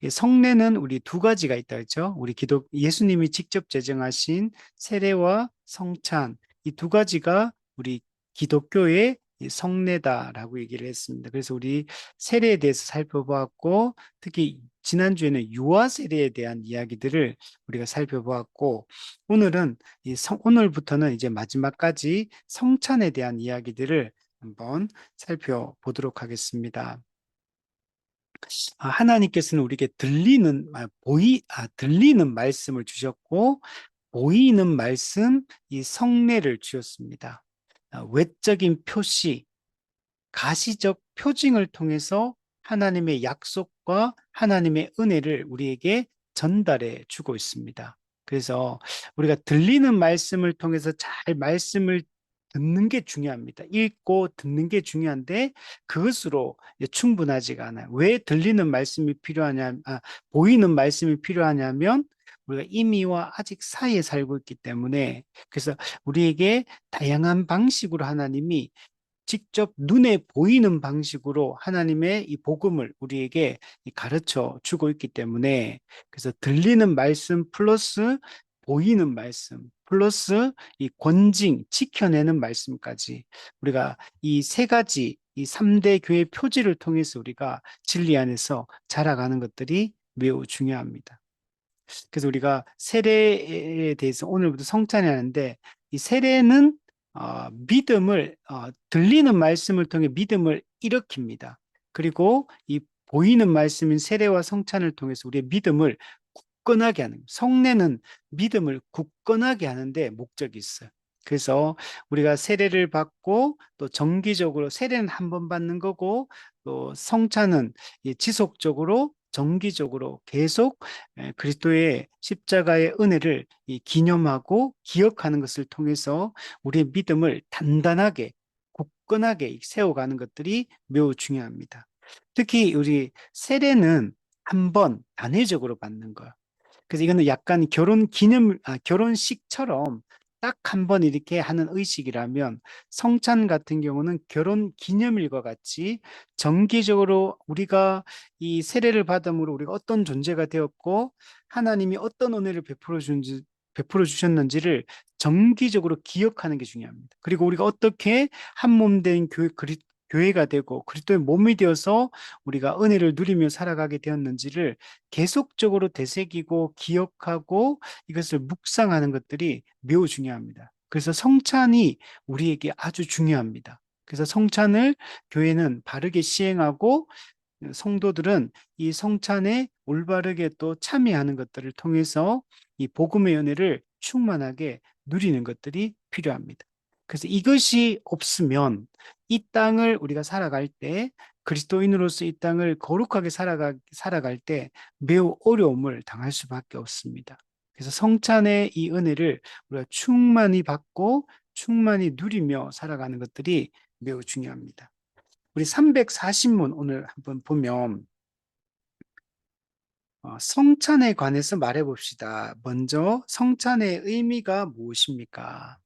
이 성례는 우리 두 가지가 있다 했죠. 우리 예수님이 직접 제정하신 세례와 성찬, 이 두 가지가 우리 기독교의 이 성례다라고 얘기를 했습니다. 그래서 우리 세례에 대해서 살펴보았고, 특히 지난주에는 유아 세례에 대한 이야기들을 우리가 살펴보았고, 오늘부터는 이제 마지막까지 성찬에 대한 이야기들을 한번 살펴보도록 하겠습니다. 하나님께서는 우리에게 들리는 말씀을 주셨고, 보이는 말씀, 이 성례를 주셨습니다. 외적인 표시, 가시적 표징을 통해서 하나님의 약속과 하나님의 은혜를 우리에게 전달해 주고 있습니다. 그래서 우리가 들리는 말씀을 통해서 잘 말씀을 듣는 게 중요합니다. 읽고 듣는 게 중요한데 그것으로 충분하지가 않아요. 왜 들리는 말씀이 보이는 말씀이 필요하냐면 우리가 이미와 아직 사이에 살고 있기 때문에, 그래서 우리에게 다양한 방식으로 하나님이 직접 눈에 보이는 방식으로 하나님의 이 복음을 우리에게 가르쳐 주고 있기 때문에, 그래서 들리는 말씀 플러스 보이는 말씀 플러스 이 권징 지켜내는 말씀까지, 우리가 이 세 가지, 이 3대 교회 표지를 통해서 우리가 진리 안에서 자라가는 것들이 매우 중요합니다. 그래서 우리가 세례에 대해서 오늘부터 성찬이 하는데, 이 세례는 들리는 말씀을 통해 믿음을 일으킵니다. 그리고 이 보이는 말씀인 세례와 성찬을 통해서 우리의 믿음을 굳건하게 하는, 성례는 믿음을 굳건하게 하는데 목적이 있어요. 그래서 우리가 세례를 받고 또 정기적으로, 세례는 한 번 받는 거고 또 성찬은 지속적으로 정기적으로 계속 그리스도의 십자가의 은혜를 기념하고 기억하는 것을 통해서 우리의 믿음을 단단하게 굳건하게 세워가는 것들이 매우 중요합니다. 특히 우리 세례는 한 번 단회적으로 받는 거예요. 그래서 이거는 약간 결혼식처럼 딱 한 번 이렇게 하는 의식이라면, 성찬 같은 경우는 결혼 기념일과 같이 정기적으로 우리가 이 세례를 받음으로 우리가 어떤 존재가 되었고 하나님이 어떤 은혜를 베풀어 주셨는지를 정기적으로 기억하는 게 중요합니다. 그리고 우리가 어떻게 한 몸 된 교회가 되고 그리스도의 몸이 되어서 우리가 은혜를 누리며 살아가게 되었는지를 계속적으로 되새기고 기억하고 이것을 묵상하는 것들이 매우 중요합니다. 그래서 성찬이 우리에게 아주 중요합니다. 그래서 성찬을 교회는 바르게 시행하고 성도들은 이 성찬에 올바르게 또 참여하는 것들을 통해서 이 복음의 은혜를 충만하게 누리는 것들이 필요합니다. 그래서 이것이 없으면 이 땅을 우리가 살아갈 때, 그리스도인으로서 이 땅을 거룩하게 살아갈 때 매우 어려움을 당할 수밖에 없습니다. 그래서 성찬의 이 은혜를 우리가 충만히 받고 충만히 누리며 살아가는 것들이 매우 중요합니다. 우리 340문 오늘 한번 보면 성찬에 관해서 말해 봅시다. 먼저 성찬의 의미가 무엇입니까?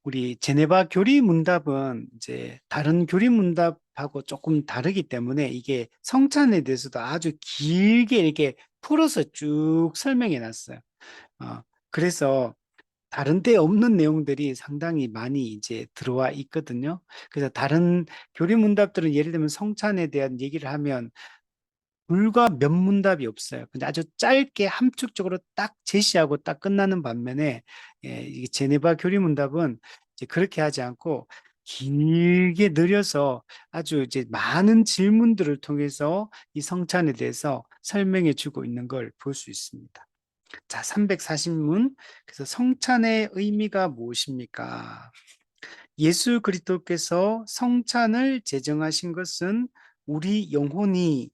우리 제네바 교리 문답은 이제 다른 교리 문답하고 조금 다르기 때문에 이게 성찬에 대해서도 아주 길게 이렇게 풀어서 쭉 설명해 놨어요. 그래서 다른 데 없는 내용들이 상당히 많이 이제 들어와 있거든요. 그래서 다른 교리 문답들은 예를 들면 성찬에 대한 얘기를 하면 불과 몇 문답이 없어요. 근데 아주 짧게 함축적으로 딱 제시하고 딱 끝나는 반면에, 이 제네바 교리 문답은 이제 그렇게 하지 않고 길게 늘려서 아주 이제 많은 질문들을 통해서 이 성찬에 대해서 설명해 주고 있는 걸 볼 수 있습니다. 자, 340문. 그래서 성찬의 의미가 무엇입니까? 예수 그리스도께서 성찬을 제정하신 것은 우리 영혼이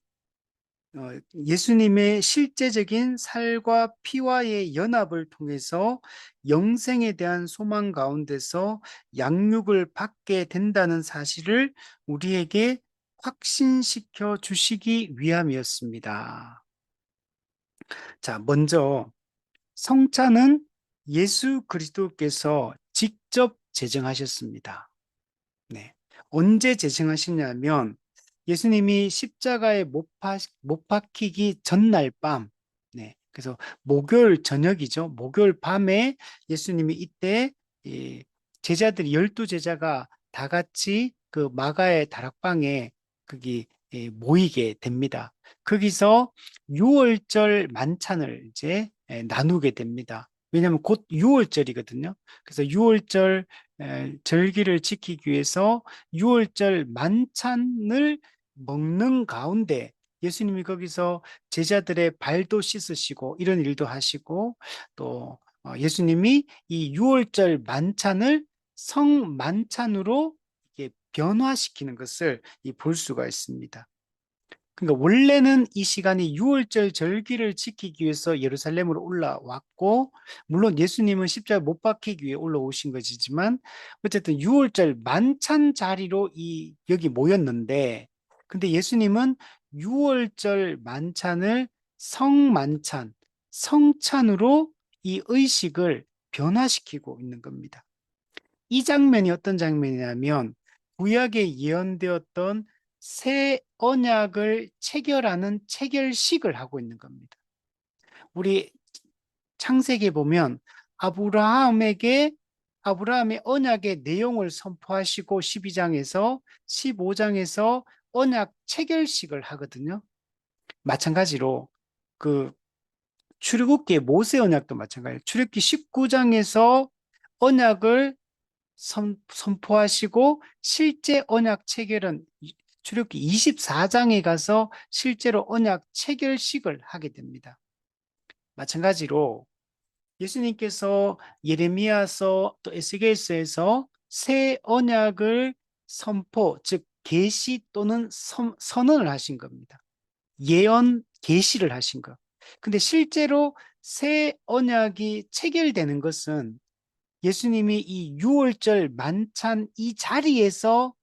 예수님의 실제적인 살과 피와의 연합을 통해서 영생에 대한 소망 가운데서 양육을 받게 된다는 사실을 우리에게 확신시켜 주시기 위함이었습니다. 자, 먼저 성찬은 예수 그리스도께서 직접 제정하셨습니다. 네. 언제 제정하셨냐면 예수님이 십자가에 못 박히기 전날 밤, 네. 그래서 목요일 저녁이죠. 목요일 밤에 예수님이 이때 이 제자들이 12제자가 다 같이 그 마가의 다락방에 거기 모이게 됩니다. 거기서 유월절 만찬을 이제 나누게 됩니다. 왜냐하면 곧 유월절이거든요. 그래서 유월절 절기를 지키기 위해서 유월절 만찬을 먹는 가운데 예수님이 거기서 제자들의 발도 씻으시고 이런 일도 하시고 또 예수님이 이 유월절 만찬을 성만찬으로 이게 변화시키는 것을 볼 수가 있습니다. 그러니까 원래는 이 시간이 유월절 절기를 지키기 위해서 예루살렘으로 올라왔고, 물론 예수님은 십자가에 못 박히기 위해 올라오신 것이지만, 어쨌든 유월절 만찬 자리로 여기 모였는데, 근데 예수님은 유월절 만찬을 성만찬, 성찬으로 이 의식을 변화시키고 있는 겁니다. 이 장면이 어떤 장면이냐면 구약에 예언되었던 새 언약을 체결하는 체결식을 하고 있는 겁니다. 우리 창세기에 보면 아브라함에게 아브라함의 언약의 내용을 선포하시고 12장에서 15장에서 언약 체결식을 하거든요. 마찬가지로 그 출애굽기의 모세 언약도 마찬가지예요. 출애굽기 19장에서 언약을 선포하시고 실제 언약 체결은 출애굽기 24장에 가서 실제로 언약 체결식을 하게 됩니다. 마찬가지로 예수님께서 예레미야서 또 에스겔서에서 새 언약을 선포, 즉 계시 또는 선언을 하신 겁니다. 예언 계시를 하신 것. 근데 실제로 새 언약이 체결되는 것은 예수님이 이 유월절 만찬 이 자리에서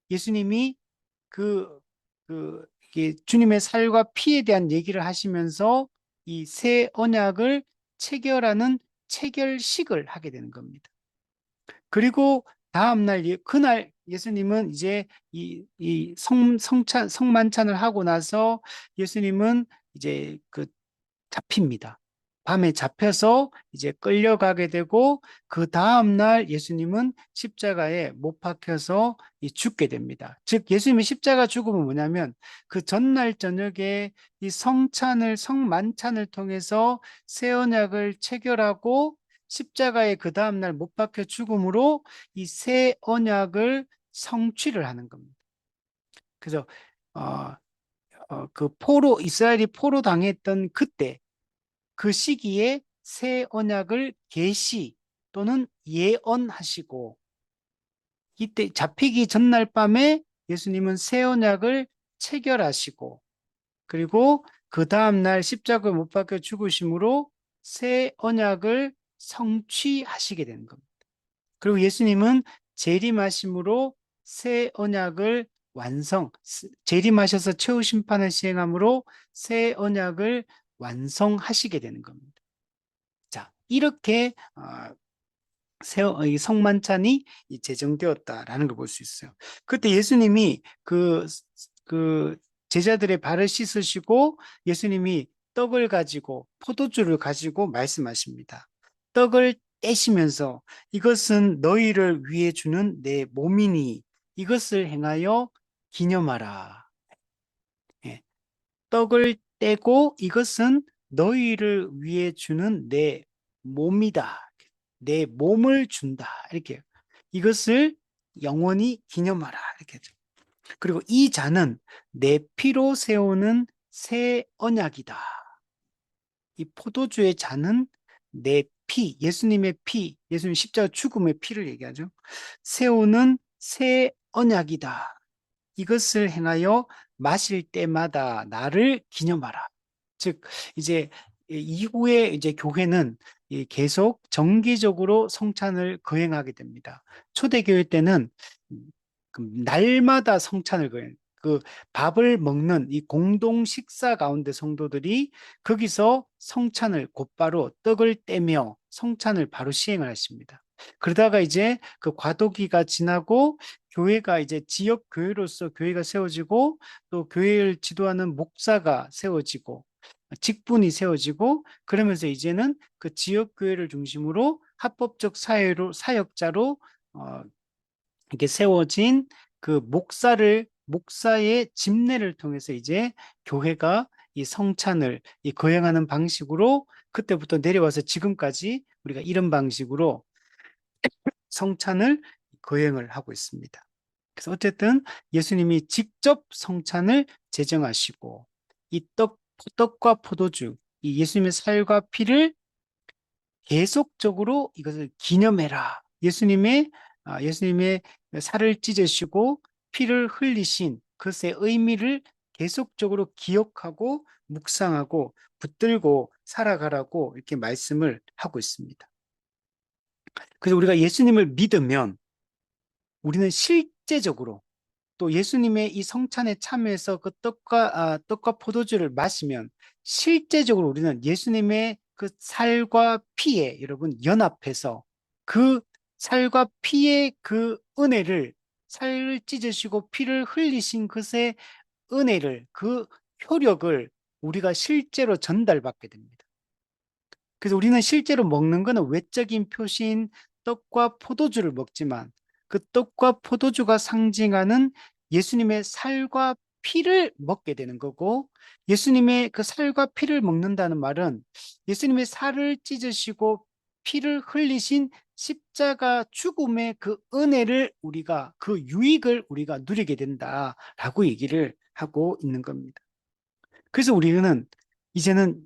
예수님이 그, 이게 주님의 살과 피에 대한 얘기를 하시면서 이 새 언약을 체결하는 체결식을 하게 되는 겁니다. 그리고 다음날, 그날 예수님은 이제 성만찬을 하고 나서 예수님은 이제 잡힙니다. 밤에 잡혀서 이제 끌려가게 되고 그 다음날 예수님은 십자가에 못 박혀서 죽게 됩니다. 즉 예수님의 십자가 죽음은 뭐냐면 그 전날 저녁에 이 성만찬을 통해서 새 언약을 체결하고 십자가에 그 다음날 못 박혀 죽음으로 이 새 언약을 성취를 하는 겁니다. 그래서 이스라엘이 포로 당했던 그때 그 시기에 새 언약을 계시 또는 예언하시고 이때 잡히기 전날 밤에 예수님은 새 언약을 체결하시고 그리고 그 다음날 십자가에 못 박혀 죽으심으로 새 언약을 성취하시게 되는 겁니다. 그리고 예수님은 재림하심으로 새 언약을 재림하셔서 최후 심판을 시행함으로 새 언약을 완성하시게 되는 겁니다. 자, 이렇게 이 성만찬이 제정되었다라는 걸 볼 수 있어요. 그때 예수님이 그 제자들의 발을 씻으시고 예수님이 떡을 가지고 포도주를 가지고 말씀하십니다. 떡을 떼시면서 이것은 너희를 위해 주는 내 몸이니 이것을 행하여 기념하라. 예. 떡을 떼고 이것은 너희를 위해 주는 내 몸이다. 내 몸을 준다. 이렇게. 이것을 영원히 기념하라. 이렇게. 그리고 이 잔은 내 피로 세우는 새 언약이다. 이 포도주의 잔은 내 피, 예수님의 피, 예수님 십자가 죽음의 피를 얘기하죠. 세우는 새 언약이다. 이것을 행하여 마실 때마다 나를 기념하라. 즉, 이제 이후에 이제 교회는 계속 정기적으로 성찬을 거행하게 됩니다. 초대교회 때는 날마다 성찬을 그 밥을 먹는 이 공동 식사 가운데 성도들이 거기서 성찬을 곧바로 떡을 떼며 성찬을 바로 시행을 하십니다. 그러다가 이제 그 과도기가 지나고 교회가 이제 지역 교회로서 교회가 세워지고 또 교회를 지도하는 목사가 세워지고 직분이 세워지고 그러면서 이제는 그 지역 교회를 중심으로 합법적 사회로 사역자로 어, 이렇게 세워진 그 목사의 집례를 통해서 이제 교회가 이 성찬을 이 거행하는 방식으로 그때부터 내려와서 지금까지 우리가 이런 방식으로 성찬을 거행을 하고 있습니다. 그래서 어쨌든 예수님이 직접 성찬을 제정하시고 이 떡과 포도주, 이 예수님의 살과 피를 계속적으로 이것을 기념해라. 예수님의 살을 찢으시고 피를 흘리신 그것의 의미를 계속적으로 기억하고 묵상하고 붙들고 살아가라고 이렇게 말씀을 하고 있습니다. 그래서 우리가 예수님을 믿으면 우리는 실제적으로 또 예수님의 이 성찬에 참여해서 그 떡과 포도주를 마시면 실제적으로 우리는 예수님의 그 살과 피에 여러분 연합해서 그 살과 피의 그 은혜를 살을 찢으시고 피를 흘리신 그의 은혜를 그 효력을 우리가 실제로 전달받게 됩니다. 그래서 우리는 실제로 먹는 거는 외적인 표시인 떡과 포도주를 먹지만 그 떡과 포도주가 상징하는 예수님의 살과 피를 먹게 되는 거고 예수님의 그 살과 피를 먹는다는 말은 예수님의 살을 찢으시고 피를 흘리신 십자가 죽음의 그 은혜를 우리가 그 유익을 우리가 누리게 된다라고 얘기를 하고 있는 겁니다. 그래서 우리는 이제는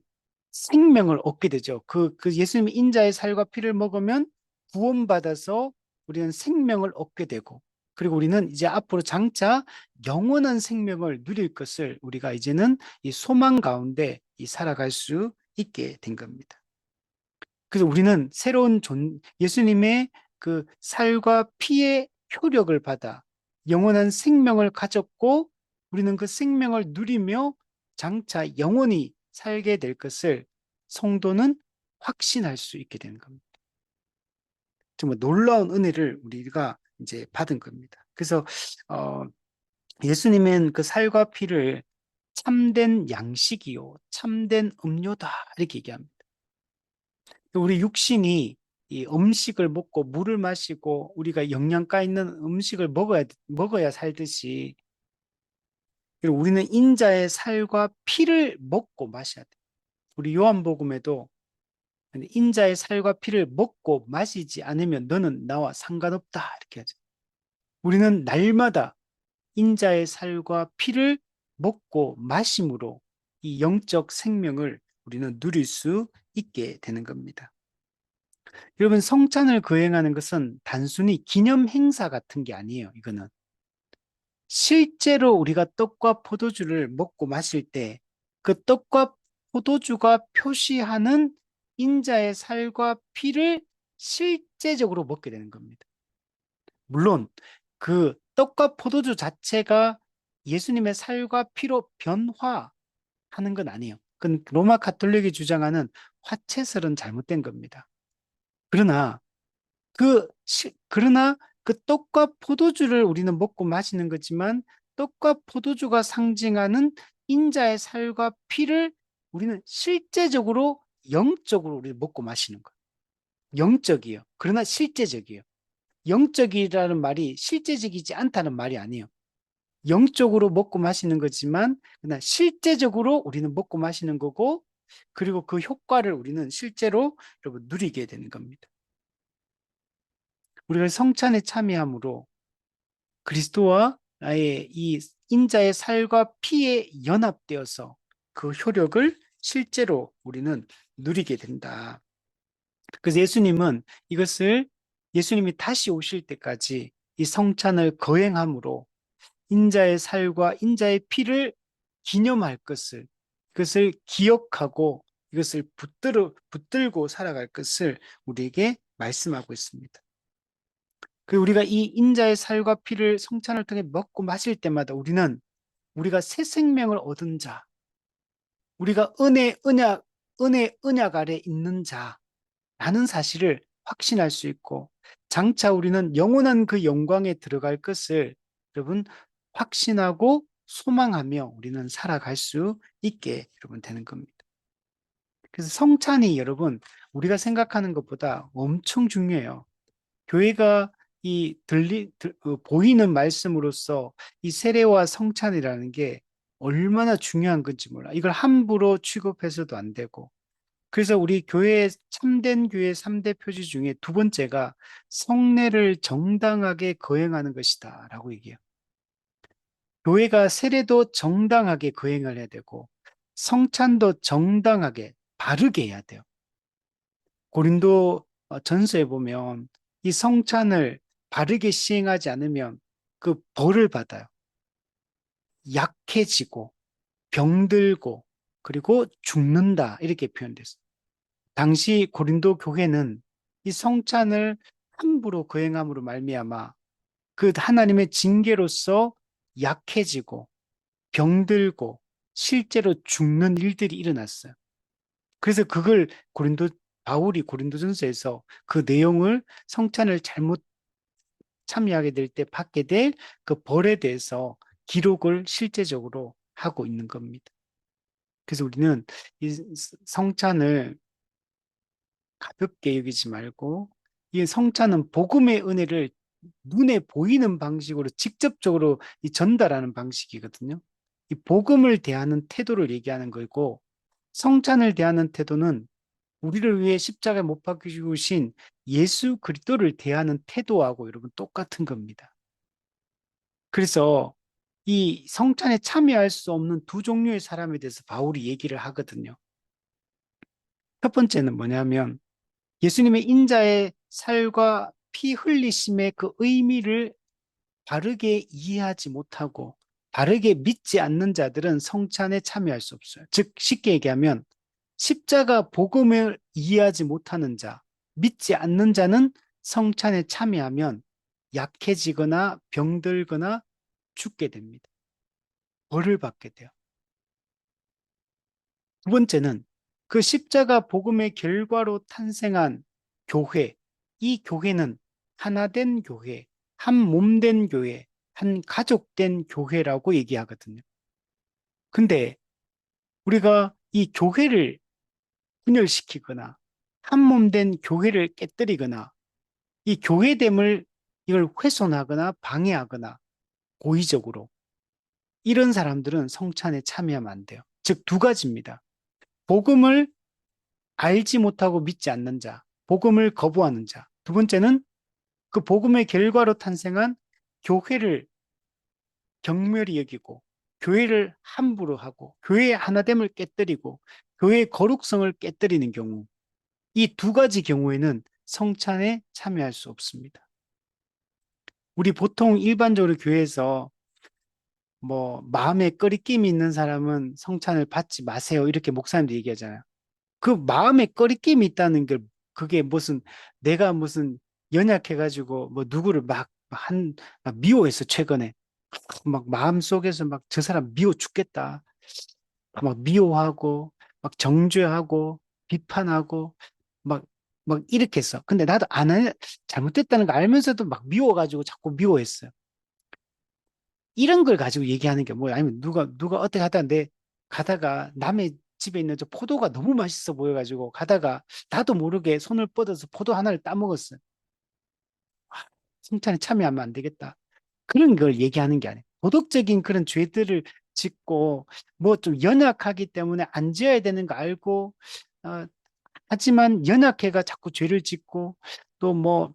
생명을 얻게 되죠. 그 예수님의 인자의 살과 피를 먹으면 구원받아서 우리는 생명을 얻게 되고, 그리고 우리는 이제 앞으로 장차 영원한 생명을 누릴 것을 우리가 이제는 이 소망 가운데 살아갈 수 있게 된 겁니다. 그래서 우리는 예수님의 그 살과 피의 효력을 받아 영원한 생명을 가졌고 우리는 그 생명을 누리며 장차 영원히 살게 될 것을 성도는 확신할 수 있게 되는 겁니다. 정말 놀라운 은혜를 우리가 이제 받은 겁니다. 그래서 어, 예수님은 그 살과 피를 참된 양식이요, 참된 음료다 이렇게 얘기합니다. 우리 육신이 이 음식을 먹고 물을 마시고 우리가 영양가 있는 음식을 먹어야 살듯이 그리고 우리는 인자의 살과 피를 먹고 마셔야 돼. 우리 요한복음에도 인자의 살과 피를 먹고 마시지 않으면 너는 나와 상관없다 이렇게 하죠. 우리는 날마다 인자의 살과 피를 먹고 마심으로 이 영적 생명을 우리는 누릴 수 있게 되는 겁니다. 여러분, 성찬을 거행하는 것은 단순히 기념 행사 같은 게 아니에요. 이거는 실제로 우리가 떡과 포도주를 먹고 마실 때 그 떡과 포도주가 표시하는 인자의 살과 피를 실제적으로 먹게 되는 겁니다. 물론 그 떡과 포도주 자체가 예수님의 살과 피로 변화하는 건 아니에요. 그건 로마 가톨릭이 주장하는 화채설은 잘못된 겁니다. 그러나 그러나 그 떡과 포도주를 우리는 먹고 마시는 거지만 떡과 포도주가 상징하는 인자의 살과 피를 우리는 실제적으로 영적으로 우리 먹고 마시는 거예요. 영적이에요. 그러나 실제적이에요. 영적이라는 말이 실제적이지 않다는 말이 아니에요. 영적으로 먹고 마시는 거지만 그러나 실제적으로 우리는 먹고 마시는 거고 그리고 그 효과를 우리는 실제로 여러분 누리게 되는 겁니다. 우리가 성찬에 참여함으로 그리스도와 나의 이 인자의 살과 피에 연합되어서 그 효력을 실제로 우리는 누리게 된다. 그래서 예수님이 다시 오실 때까지 이 성찬을 거행함으로 인자의 살과 인자의 피를 기념할 그것을 기억하고 이것을 붙들고 살아갈 것을 우리에게 말씀하고 있습니다. 그리고 우리가 이 인자의 살과 피를 성찬을 통해 먹고 마실 때마다 우리가 새 생명을 얻은 자, 우리가 은혜, 언약 아래 있는 자라는 사실을 확신할 수 있고 장차 우리는 영원한 그 영광에 들어갈 것을 여러분 확신하고 소망하며 우리는 살아갈 수 있게 여러분 되는 겁니다. 그래서 성찬이 여러분 우리가 생각하는 것보다 엄청 중요해요. 교회가 보이는 말씀으로서 이 세례와 성찬이라는 게 얼마나 중요한 건지 몰라. 이걸 함부로 취급해서도 안 되고. 그래서 우리 교회의 참된 교회 3대 표지 중에 두 번째가 성례를 정당하게 거행하는 것이다 라고 얘기해요. 교회가 세례도 정당하게 거행을 해야 되고 성찬도 정당하게 바르게 해야 돼요. 고린도 전서에 보면 이 성찬을 바르게 시행하지 않으면 그 벌을 받아요. 약해지고 병들고 그리고 죽는다 이렇게 표현됐어요. 당시 고린도 교회는 이 성찬을 함부로 거행함으로 말미암아 그 하나님의 징계로서 약해지고 병들고 실제로 죽는 일들이 일어났어요. 그래서 그걸 바울이 고린도전서에서 그 내용을 성찬을 잘못 참여하게 될 때 받게 될 그 벌에 대해서 기록을 실제적으로 하고 있는 겁니다. 그래서 우리는 이 성찬을 가볍게 여기지 말고 이 성찬은 복음의 은혜를 눈에 보이는 방식으로 직접적으로 전달하는 방식이거든요. 이 복음을 대하는 태도를 얘기하는 거고 성찬을 대하는 태도는 우리를 위해 십자가에 못 박혀 죽으신 예수 그리스도를 대하는 태도하고 여러분 똑같은 겁니다. 그래서 이 성찬에 참여할 수 없는 두 종류의 사람에 대해서 바울이 얘기를 하거든요. 첫 번째는 뭐냐면 예수님의 인자의 살과 피 흘리심의 그 의미를 바르게 이해하지 못하고 바르게 믿지 않는 자들은 성찬에 참여할 수 없어요. 즉 쉽게 얘기하면 십자가 복음을 이해하지 못하는 자, 믿지 않는 자는 성찬에 참여하면 약해지거나 병들거나 죽게 됩니다. 벌을 받게 돼요. 두 번째는 그 십자가 복음의 결과로 탄생한 교회, 이 교회는 하나된 교회, 한 몸된 교회, 한 가족된 교회라고 얘기하거든요. 근데 우리가 이 교회를 분열시키거나 한 몸된 교회를 깨뜨리거나 이 교회됨을 이걸 훼손하거나 방해하거나 고의적으로 이런 사람들은 성찬에 참여하면 안 돼요. 즉 두 가지입니다. 복음을 알지 못하고 믿지 않는 자, 복음을 거부하는 자. 두 번째는 그 복음의 결과로 탄생한 교회를 경멸히 여기고 교회를 함부로 하고 교회의 하나됨을 깨뜨리고 교회의 거룩성을 깨뜨리는 경우 이 두 가지 경우에는 성찬에 참여할 수 없습니다. 우리 보통 일반적으로 교회에서 뭐 마음에 꺼리낌이 있는 사람은 성찬을 받지 마세요 이렇게 목사님도 얘기하잖아요. 그 마음에 꺼리낌이 있다는 게 그게 무슨 내가 무슨 연약해가지고 뭐 누구를 막 미워했어 최근에 막 마음속에서 막 저 사람 미워 죽겠다 막 미워하고 막 정죄하고 비판하고 막 이렇게 했어. 근데 나도 잘못됐다는 거 알면서도 막 미워가지고 자꾸 미워했어요. 이런 걸 가지고 얘기하는 게 뭐야? 아니면 누가 어떻게 하다 내 가다가 남의 집에 있는 저 포도가 너무 맛있어 보여가지고 가다가 나도 모르게 손을 뻗어서 포도 하나를 따먹었어요. 아, 칭찬에 참여하면 안 되겠다. 그런 걸 얘기하는 게 아니에요. 도덕적인 그런 죄들을 짓고 뭐 좀 연약하기 때문에 안 지어야 되는 거 알고 어, 하지만 연약해가 자꾸 죄를 짓고 또 뭐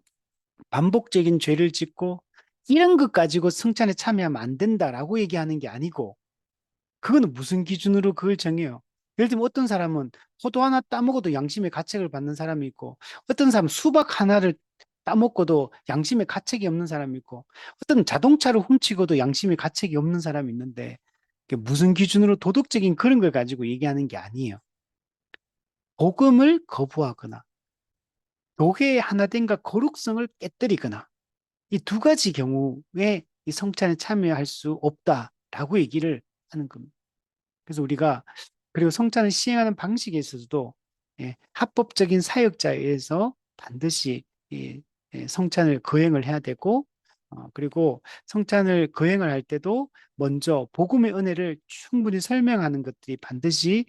반복적인 죄를 짓고 이런 것 가지고 성찬에 참여하면 안 된다라고 얘기하는 게 아니고 그거는 무슨 기준으로 그걸 정해요? 예를 들면 어떤 사람은 포도 하나 따먹어도 양심의 가책을 받는 사람이 있고 어떤 사람은 수박 하나를 따먹고도 양심의 가책이 없는 사람이 있고 어떤 자동차를 훔치고도 양심의 가책이 없는 사람이 있는데 그게 무슨 기준으로 도덕적인 그런 걸 가지고 얘기하는 게 아니에요. 복음을 거부하거나 교회의 하나됨과 거룩성을 깨뜨리거나 이 두 가지 경우에 이 성찬에 참여할 수 없다라고 얘기를 하는 겁니다. 그래서 우리가 그리고 성찬을 시행하는 방식에 있어서도 합법적인 사역자에 의해서 반드시 성찬을 거행을 해야 되고, 그리고 성찬을 거행을 할 때도 먼저 복음의 은혜를 충분히 설명하는 것들이 반드시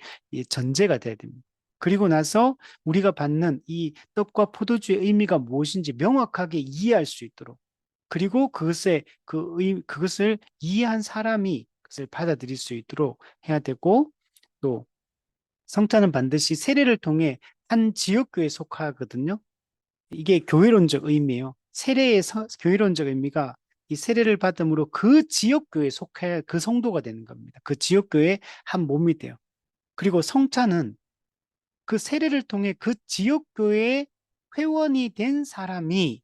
전제가 돼야 됩니다. 그리고 나서 우리가 받는 이 떡과 포도주의 의미가 무엇인지 명확하게 이해할 수 있도록, 그리고 그것을 이해한 사람이 그것을 받아들일 수 있도록 해야 되고, 또 성찬은 반드시 세례를 통해 한 지역교회에 속하거든요. 이게 교회론적 의미예요. 교회론적 의미가 이 세례를 받음으로 그 지역교회에 속해 그 성도가 되는 겁니다. 그 지역교회의 한 몸이 돼요. 그리고 성찬은 그 세례를 통해 그 지역교회의 회원이 된 사람이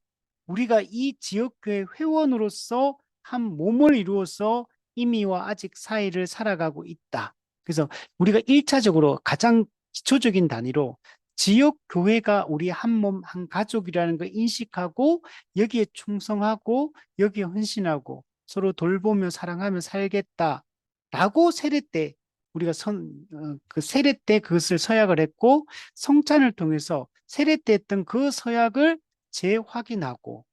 우리가 이 지역교회 회원으로서 한 몸을 이루어서 이미와 아직 사이를 살아가고 있다. 그래서 우리가 1차적으로 가장 기초적인 단위로 지역교회가 우리 한 몸, 한 가족이라는 걸 인식하고 여기에 충성하고 여기에 헌신하고 서로 돌보며 사랑하며 살겠다라고 세례 때 우리가 그 세례 때 그것을 서약을 했고, 성찬을 통해서 세례 때 했던 그 서약을 재확인하고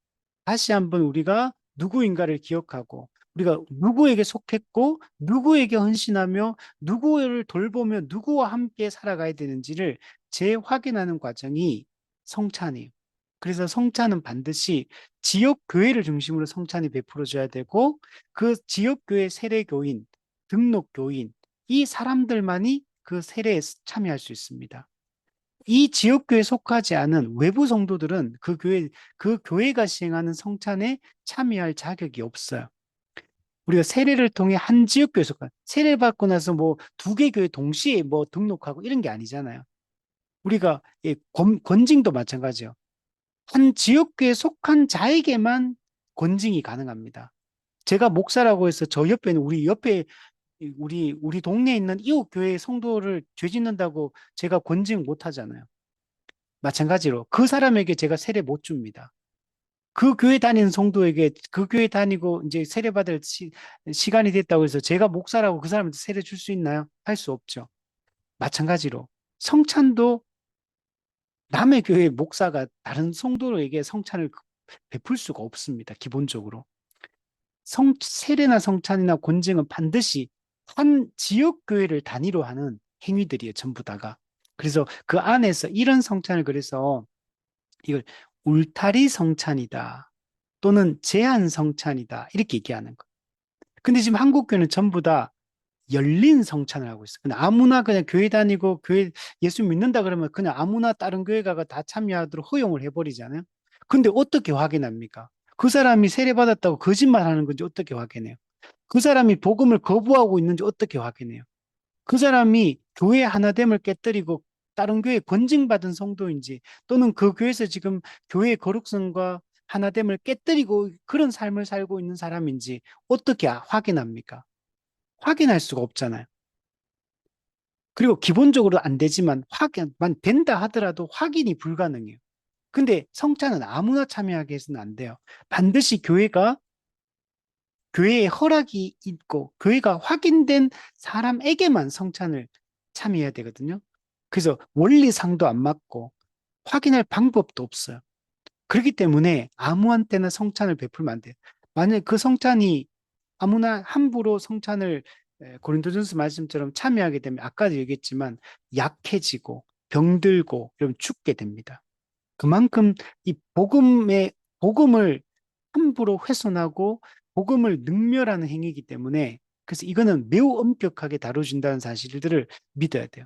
다시 한번 우리가 누구인가를 기억하고 우리가 누구에게 속했고 누구에게 헌신하며 누구를 돌보며 누구와 함께 살아가야 되는지를 재확인하는 과정이 성찬이에요. 그래서 성찬은 반드시 지역교회를 중심으로 성찬이 베풀어져야 되고, 그 지역교회 세례교인, 등록교인, 이 사람들만이 그 세례에 참여할 수 있습니다. 이 지역교회에 속하지 않은 외부 성도들은 그 교회가 시행하는 성찬에 참여할 자격이 없어요. 우리가 세례를 통해 한 지역교회에 세례 받고 나서 뭐 두 개 교회 동시에 뭐 등록하고 이런 게 아니잖아요. 우리가 권징도 마찬가지예요. 한 지역교회에 속한 자에게만 권징이 가능합니다. 제가 목사라고 해서 저 옆에는 우리 옆에 우리 동네에 있는 이웃 교회 성도를 죄 짓는다고 제가 권징 못 하잖아요. 마찬가지로 그 사람에게 제가 세례 못 줍니다. 그 교회 다니는 성도에게 그 교회 다니고 이제 세례 받을 시간이 됐다고 해서 제가 목사라고 그 사람한테 세례 줄 수 있나요? 할 수 없죠. 마찬가지로 성찬도 남의 교회 목사가 다른 성도에게 성찬을 베풀 수가 없습니다. 기본적으로. 세례나 성찬이나 권증은 반드시 한 지역교회를 단위로 하는 행위들이에요. 전부 다가. 그래서 그 안에서 이런 성찬을 그래서 이걸 울타리 성찬이다. 또는 제한 성찬이다. 이렇게 얘기하는 거예요. 근데 지금 한국 교회는 전부 다 열린 성찬을 하고 있어요. 그냥 아무나 그냥 교회 다니고 교회 예수 믿는다 그러면 그냥 아무나 다른 교회 가가 다 참여하도록 허용을 해버리잖아요. 근데 어떻게 확인합니까? 그 사람이 세례받았다고 거짓말하는 건지 어떻게 확인해요? 그 사람이 복음을 거부하고 있는지 어떻게 확인해요? 그 사람이 교회 하나됨을 깨뜨리고 다른 교회 권징받은 성도인지, 또는 그 교회에서 지금 교회의 거룩성과 하나됨을 깨뜨리고 그런 삶을 살고 있는 사람인지 어떻게 확인합니까? 확인할 수가 없잖아요. 그리고 기본적으로 안 되지만 확인만 된다 하더라도 확인이 불가능해요. 근데 성찬은 아무나 참여하게 해서는 안 돼요. 반드시 교회의 허락이 있고 교회가 확인된 사람에게만 성찬을 참여해야 되거든요. 그래서 원리상도 안 맞고 확인할 방법도 없어요. 그렇기 때문에 아무한테나 성찬을 베풀면 안 돼요. 만약에 그 성찬이 아무나 함부로 성찬을 고린도전서 말씀처럼 참여하게 되면 아까도 얘기했지만 약해지고 병들고 이러면 죽게 됩니다. 그만큼 이 복음을 함부로 훼손하고 복음을 능멸하는 행위이기 때문에, 그래서 이거는 매우 엄격하게 다뤄진다는 사실들을 믿어야 돼요.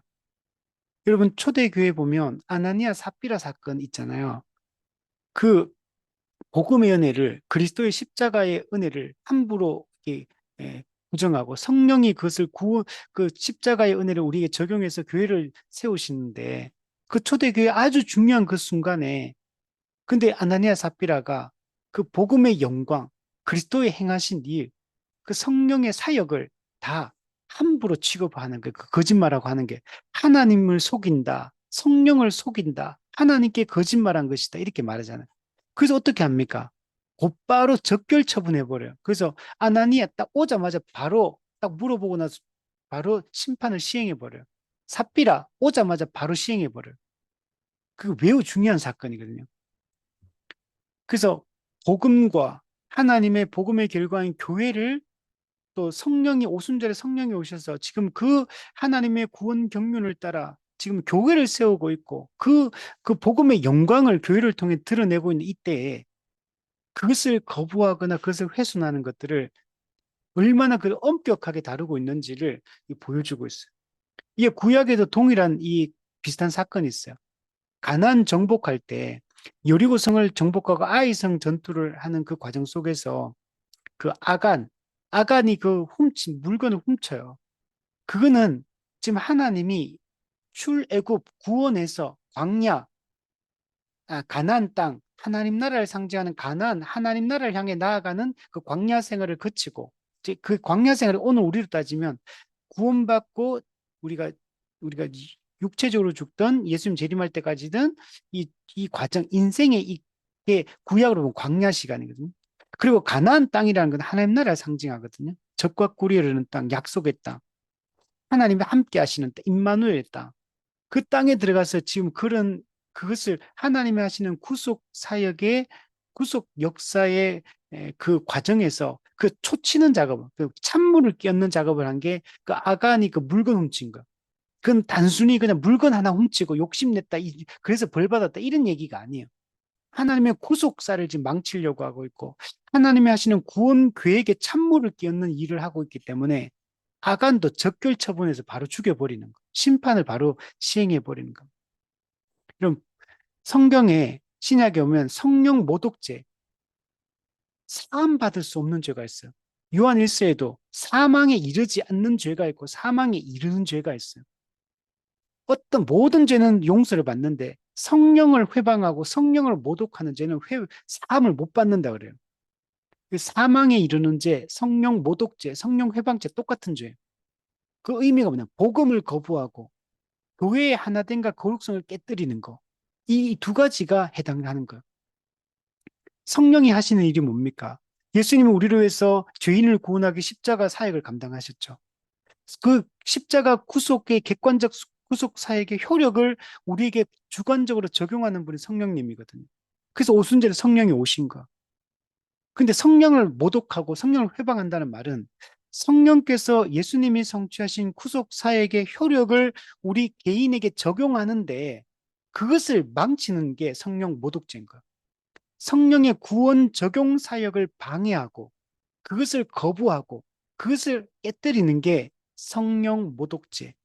여러분 초대교회 보면 아나니아 삽비라 사건 있잖아요. 그 복음의 은혜를, 그리스도의 십자가의 은혜를 함부로 이렇게 부정하고 성령이 그 십자가의 은혜를 우리에게 적용해서 교회를 세우시는데, 그 초대교회 아주 중요한 그 순간에 근데 아나니아 삽비라가 그 복음의 영광, 그리스도의 행하신 일, 그 성령의 사역을 다 함부로 취급하는 그 거짓말하고 하는 게 하나님을 속인다, 성령을 속인다, 하나님께 거짓말한 것이다 이렇게 말하잖아요. 그래서 어떻게 합니까? 곧바로 적결 처분해버려요. 그래서 아나니아 딱 오자마자 바로 딱 물어보고 나서 바로 심판을 시행해버려요. 삽비라 오자마자 바로 시행해버려요. 그게 매우 중요한 사건이거든요. 그래서 복음과 하나님의 복음의 결과인 교회를 또 성령이 오순절에 성령이 오셔서 지금 그 하나님의 구원 경륜을 따라 지금 교회를 세우고 있고 그 복음의 영광을 교회를 통해 드러내고 있는 이때에 그것을 거부하거나 그것을 훼손하는 것들을 얼마나 그 엄격하게 다루고 있는지를 보여주고 있어요. 이게 구약에도 동일한 이 비슷한 사건이 있어요. 가나안 정복할 때 여리고 성을 정복하고 아이성 전투를 하는 그 과정 속에서 그 아간이 그 훔친 물건을 훔쳐요. 그거는 지금 하나님이 출애굽 구원해서 광야, 가나안 땅, 하나님 나라를 상징하는 가나안, 하나님 나라를 향해 나아가는 그 광야 생활을 거치고, 이제 그 광야 생활을 오늘 우리로 따지면 구원받고 우리가 육체적으로 죽던 예수님 재림할 때까지는 이 과정, 인생의 이게 구약으로 보면 광야 시간이거든요. 그리고 가나안 땅이라는 건 하나님 나라를 상징하거든요. 적과 꿀이 흐르는 땅, 약속의 땅, 하나님이 함께 하시는 땅, 임마누엘의 땅. 그 땅에 들어가서 지금 그것을 하나님이 하시는 구속 사역의 구속 역사의 그 과정에서 그 초치는 작업, 그 찬물을 끼얹는 작업을 한 게 그 아간이 그 물건 훔친 거. 그건 단순히 그냥 물건 하나 훔치고 욕심냈다, 그래서 벌 받았다 이런 얘기가 아니에요. 하나님의 구속사를 지금 망치려고 하고 있고 하나님이 하시는 구원 계획에 찬물을 끼얹는 일을 하고 있기 때문에 아간도 적결 처분해서 바로 죽여버리는 거. 심판을 바로 시행해버리는 거. 그럼 성경에 신약에 오면 성령 모독죄, 사함 받을 수 없는 죄가 있어요. 요한 1서에도 사망에 이르지 않는 죄가 있고 사망에 이르는 죄가 있어요. 어떤 모든 죄는 용서를 받는데 성령을 회방하고 성령을 모독하는 죄는 사함을 못 받는다 그래요. 그 사망에 이르는 죄, 성령 모독죄, 성령 회방죄 똑같은 죄. 그 의미가 뭐냐? 복음을 거부하고 교회의 하나됨과 거룩성을 깨뜨리는 거. 이 두 가지가 해당하는 거예요. 성령이 하시는 일이 뭡니까? 예수님은 우리를 위해서 죄인을 구원하기 십자가 사역을 감당하셨죠. 그 십자가 구속의 객관적 구속 사역의 효력을 우리에게 주관적으로 적용하는 분이 성령님이거든요. 그래서 오순절에 성령이 오신 거. 근데 성령을 모독하고 성령을 회방한다는 말은 성령께서 예수님이 성취하신 구속 사역의 효력을 우리 개인에게 적용하는데 그것을 망치는 게 성령 모독죄인 거예요. 성령의 구원 적용 사역을 방해하고 그것을 거부하고 그것을 깨뜨리는 게 성령 모독죄.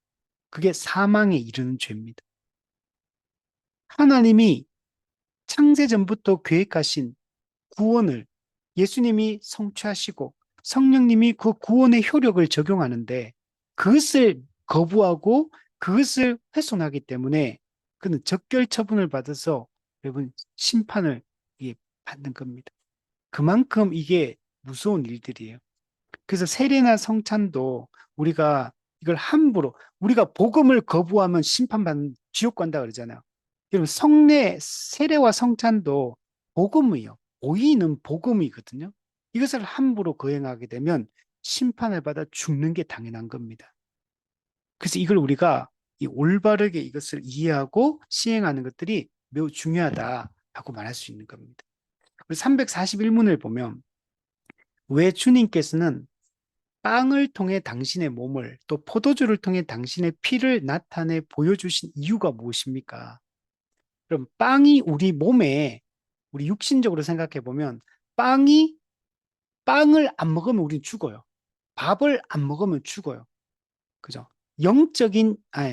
그게 사망에 이르는 죄입니다. 하나님이 창세전부터 계획하신 구원을 예수님이 성취하시고 성령님이 그 구원의 효력을 적용하는데 그것을 거부하고 그것을 훼손하기 때문에 그는 적결 처분을 받아서 여러분 심판을 받는 겁니다. 그만큼 이게 무서운 일들이에요. 그래서 세례나 성찬도 우리가 이걸 함부로 우리가 복음을 거부하면 심판받는 지옥 간다 그러잖아요. 여러분 세례와 성찬도 복음이요. 오이는 복음이거든요. 이것을 함부로 거행하게 되면 심판을 받아 죽는 게 당연한 겁니다. 그래서 이걸 우리가 이 올바르게 이것을 이해하고 시행하는 것들이 매우 중요하다라고 말할 수 있는 겁니다. 341문을 보면 왜 주님께서는 빵을 통해 당신의 몸을 또 포도주를 통해 당신의 피를 나타내 보여주신 이유가 무엇입니까? 그럼 빵이 우리 몸에 우리 육신적으로 생각해 보면 빵을 안 먹으면 우리는 죽어요. 밥을 안 먹으면 죽어요. 그죠?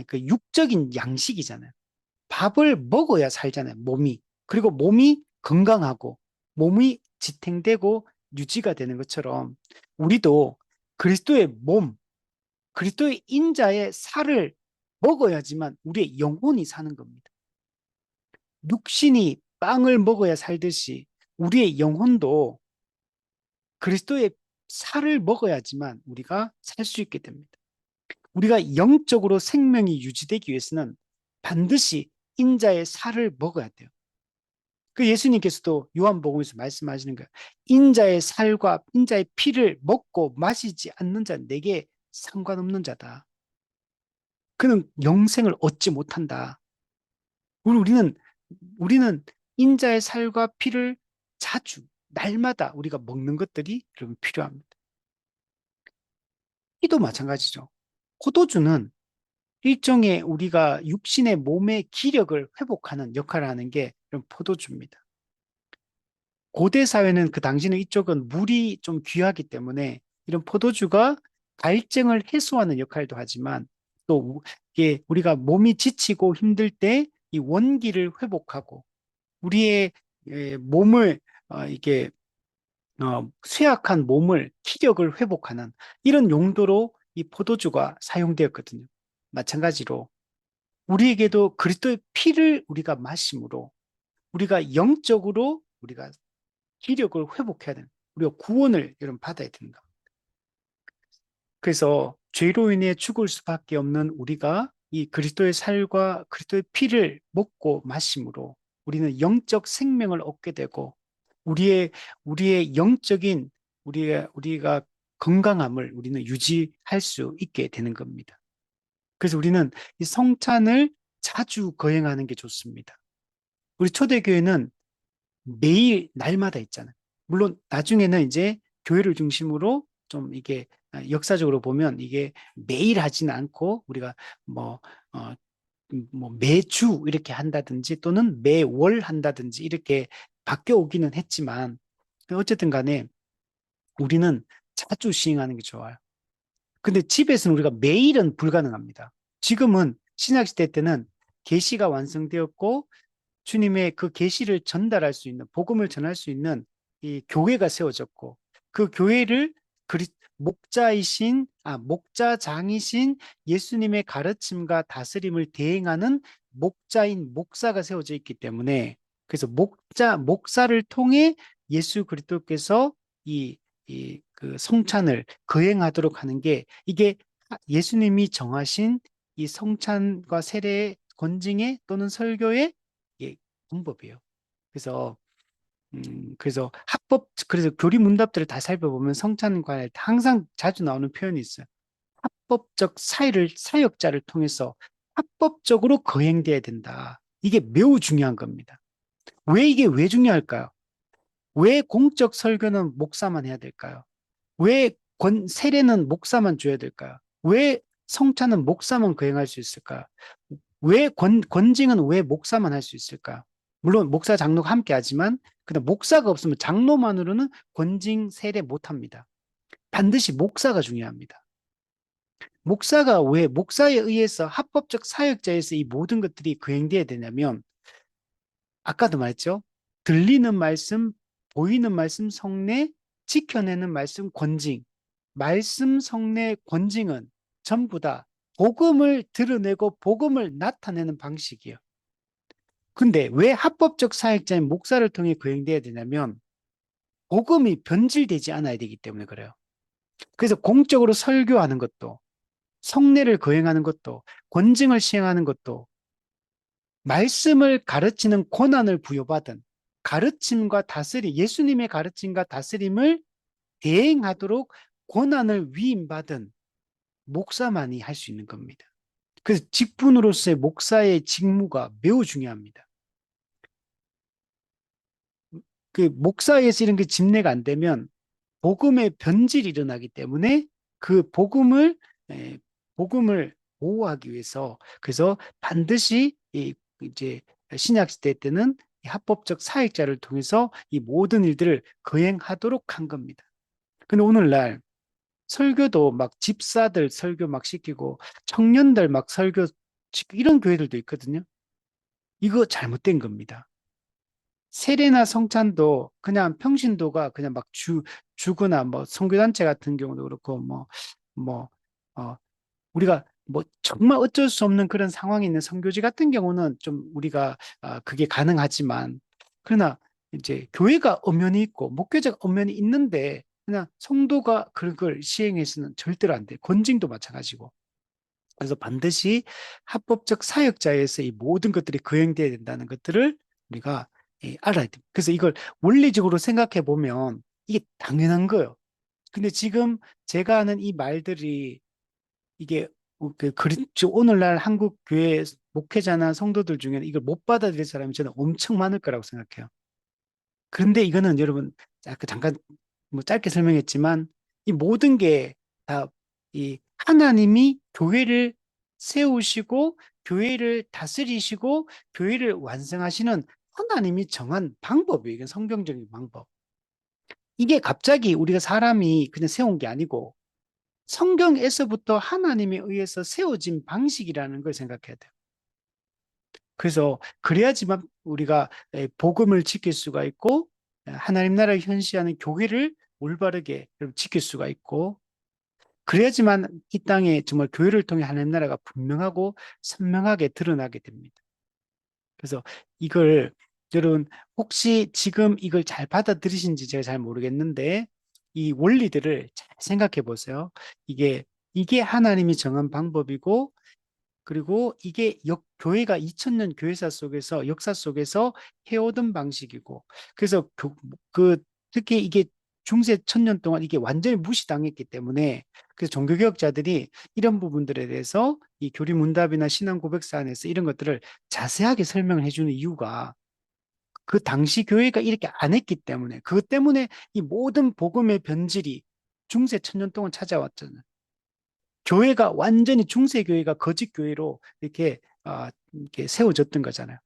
그 육적인 양식이잖아요. 밥을 먹어야 살잖아요. 몸이. 그리고 몸이 건강하고 몸이 지탱되고 유지가 되는 것처럼 우리도 그리스도의 몸, 그리스도의 인자의 살을 먹어야지만 우리의 영혼이 사는 겁니다. 육신이 빵을 먹어야 살듯이 우리의 영혼도 그리스도의 살을 먹어야지만 우리가 살 수 있게 됩니다. 우리가 영적으로 생명이 유지되기 위해서는 반드시 인자의 살을 먹어야 돼요. 그 예수님께서도 요한복음에서 말씀하시는 거예요. 인자의 살과 인자의 피를 먹고 마시지 않는 자는 내게 상관없는 자다. 그는 영생을 얻지 못한다. 우리는 인자의 살과 피를 자주, 날마다 우리가 먹는 것들이 여러분 필요합니다. 이도 마찬가지죠. 포도주는 일종의 우리가 육신의 몸의 기력을 회복하는 역할을 하는 게 이런 포도주입니다. 고대 사회는 그 당시는 이쪽은 물이 좀 귀하기 때문에 이런 포도주가 갈증을 해소하는 역할도 하지만 또 이게 우리가 몸이 지치고 힘들 때 이 원기를 회복하고 우리의 몸을 이게 쇠약한 몸을 기력을 회복하는 이런 용도로 이 포도주가 사용되었거든요. 마찬가지로 우리에게도 그리스도의 피를 우리가 마심으로 우리가 영적으로 우리가 기력을 회복해야 되는 우리가 구원을 여러분 받아야 된다. 그래서 죄로 인해 죽을 수밖에 없는 우리가 이 그리스도의 살과 그리스도의 피를 먹고 마심으로 우리는 영적 생명을 얻게 되고 우리의 영적인 우리가 건강함을 우리는 유지할 수 있게 되는 겁니다. 그래서 우리는 이 성찬을 자주 거행하는 게 좋습니다. 우리 초대교회는 매일 날마다 있잖아요. 물론 나중에는 이제 교회를 중심으로 좀 이게 역사적으로 보면 이게 매일 하지는 않고 우리가 뭐, 어, 뭐 매주 이렇게 한다든지 또는 매월 한다든지 이렇게 바뀌어 오기는 했지만 어쨌든 간에 우리는 자주 시행하는 게 좋아요. 근데 집에서는 우리가 매일은 불가능합니다. 지금은 신약시대 때는 계시가 완성되었고 주님의 그 계시를 전달할 수 있는 복음을 전할 수 있는 이 교회가 세워졌고 그 교회를 목자장이신 예수님의 가르침과 다스림을 대행하는 목자인 목사가 세워져 있기 때문에 그래서 목사를 통해 예수 그리스도께서 그 성찬을 거행하도록 하는 게 이게 예수님이 정하신 이 성찬과 세례 권징의 또는 설교의 방법이에요. 그래서 그래서 교리 문답들을 다 살펴보면 성찬과 할 때 항상 자주 나오는 표현이 있어요. 합법적 사역자를 통해서 합법적으로 거행돼야 된다. 이게 매우 중요한 겁니다. 왜 중요할까요? 왜 공적 설교는 목사만 해야 될까요? 왜 세례는 목사만 줘야 될까요? 왜 성찬은 목사만 거행할 수 있을까요? 왜 권징은 왜 목사만 할 수 있을까요? 물론 목사 장로가 함께 하지만 그다음 목사가 없으면 장로만으로는 권징 세례 못 합니다. 반드시 목사가 중요합니다. 목사가 왜 목사에 의해서 합법적 사역자에서 이 모든 것들이 거행돼야 되냐면 아까도 말했죠. 들리는 말씀, 보이는 말씀, 성례, 지켜내는 말씀, 권징. 말씀, 성례, 권징은 전부 다 복음을 드러내고 복음을 나타내는 방식이에요. 근데 왜 합법적 사역자인 목사를 통해 거행돼야 되냐면 복음이 변질되지 않아야 되기 때문에 그래요. 그래서 공적으로 설교하는 것도 성례를 거행하는 것도 권징을 시행하는 것도 말씀을 가르치는 권한을 부여받은 가르침과 다스림, 예수님의 가르침과 다스림을 대행하도록 권한을 위임받은 목사만이 할 수 있는 겁니다. 그래서 직분으로서의 목사의 직무가 매우 중요합니다. 그 목사에서 이런 게 집례가 안 되면 복음의 변질이 일어나기 때문에 그 복음을 보호하기 위해서 그래서 반드시 이제 신약 시대 때는 합법적 사역자를 통해서 이 모든 일들을 거행하도록 한 겁니다. 근데 오늘날 설교도 막 집사들 설교 막 시키고 청년들 막 설교 시키고 이런 교회들도 있거든요. 이거 잘못된 겁니다. 세례나 성찬도 그냥 평신도가 그냥 막 주거나 뭐 선교단체 같은 경우도 그렇고 뭐, 어, 우리가 뭐 정말 어쩔 수 없는 그런 상황이 있는 선교지 같은 경우는 좀 우리가 그게 가능하지만 그러나 이제 교회가 엄연히 있고 목회자가 엄연히 있는데 그냥 성도가 그걸 시행해서는 절대로 안 돼. 권징도 마찬가지고. 그래서 반드시 합법적 사역자에서 이 모든 것들이 거행돼야 된다는 것들을 우리가 알아야 됩니다. 그래서 이걸 원리적으로 생각해 보면 이게 당연한 거예요. 근데 지금 제가 하는 이 말들이 이게 오늘날 한국 교회 목회자나 성도들 중에는 이걸 못 받아들일 사람이 저는 엄청 많을 거라고 생각해요. 그런데 이거는 여러분, 아까 잠깐 뭐 짧게 설명했지만 이 모든 게 다 이 하나님이 교회를 세우시고 교회를 다스리시고 교회를 완성하시는 하나님이 정한 방법이에요. 이건 성경적인 방법. 이게 갑자기 우리가 사람이 그냥 세운 게 아니고 성경에서부터 하나님에 의해서 세워진 방식이라는 걸 생각해야 돼요. 그래서 그래야지만 우리가 복음을 지킬 수가 있고 하나님 나라를 현시하는 교회를 올바르게 지킬 수가 있고 그래야지만 이 땅에 정말 교회를 통해 하나님 나라가 분명하고 선명하게 드러나게 됩니다. 그래서 이걸 여러분 혹시 지금 이걸 잘 받아들이신지 제가 잘 모르겠는데 이 원리들을 잘 생각해 보세요. 이게 하나님이 정한 방법이고 그리고 이게 교회가 2000년 교회사 속에서 역사 속에서 해오던 방식이고 그래서 특히 이게 중세 천년 동안 이게 완전히 무시당했기 때문에 그래서 종교개혁자들이 이런 부분들에 대해서 이 교리문답이나 신앙 고백서 안에서 이런 것들을 자세하게 설명을 해주는 이유가 그 당시 교회가 이렇게 안 했기 때문에 그것 때문에 이 모든 복음의 변질이 중세 천년 동안 찾아왔잖아요. 교회가 완전히 중세교회가 거짓교회로 이렇게 세워졌던 거잖아요.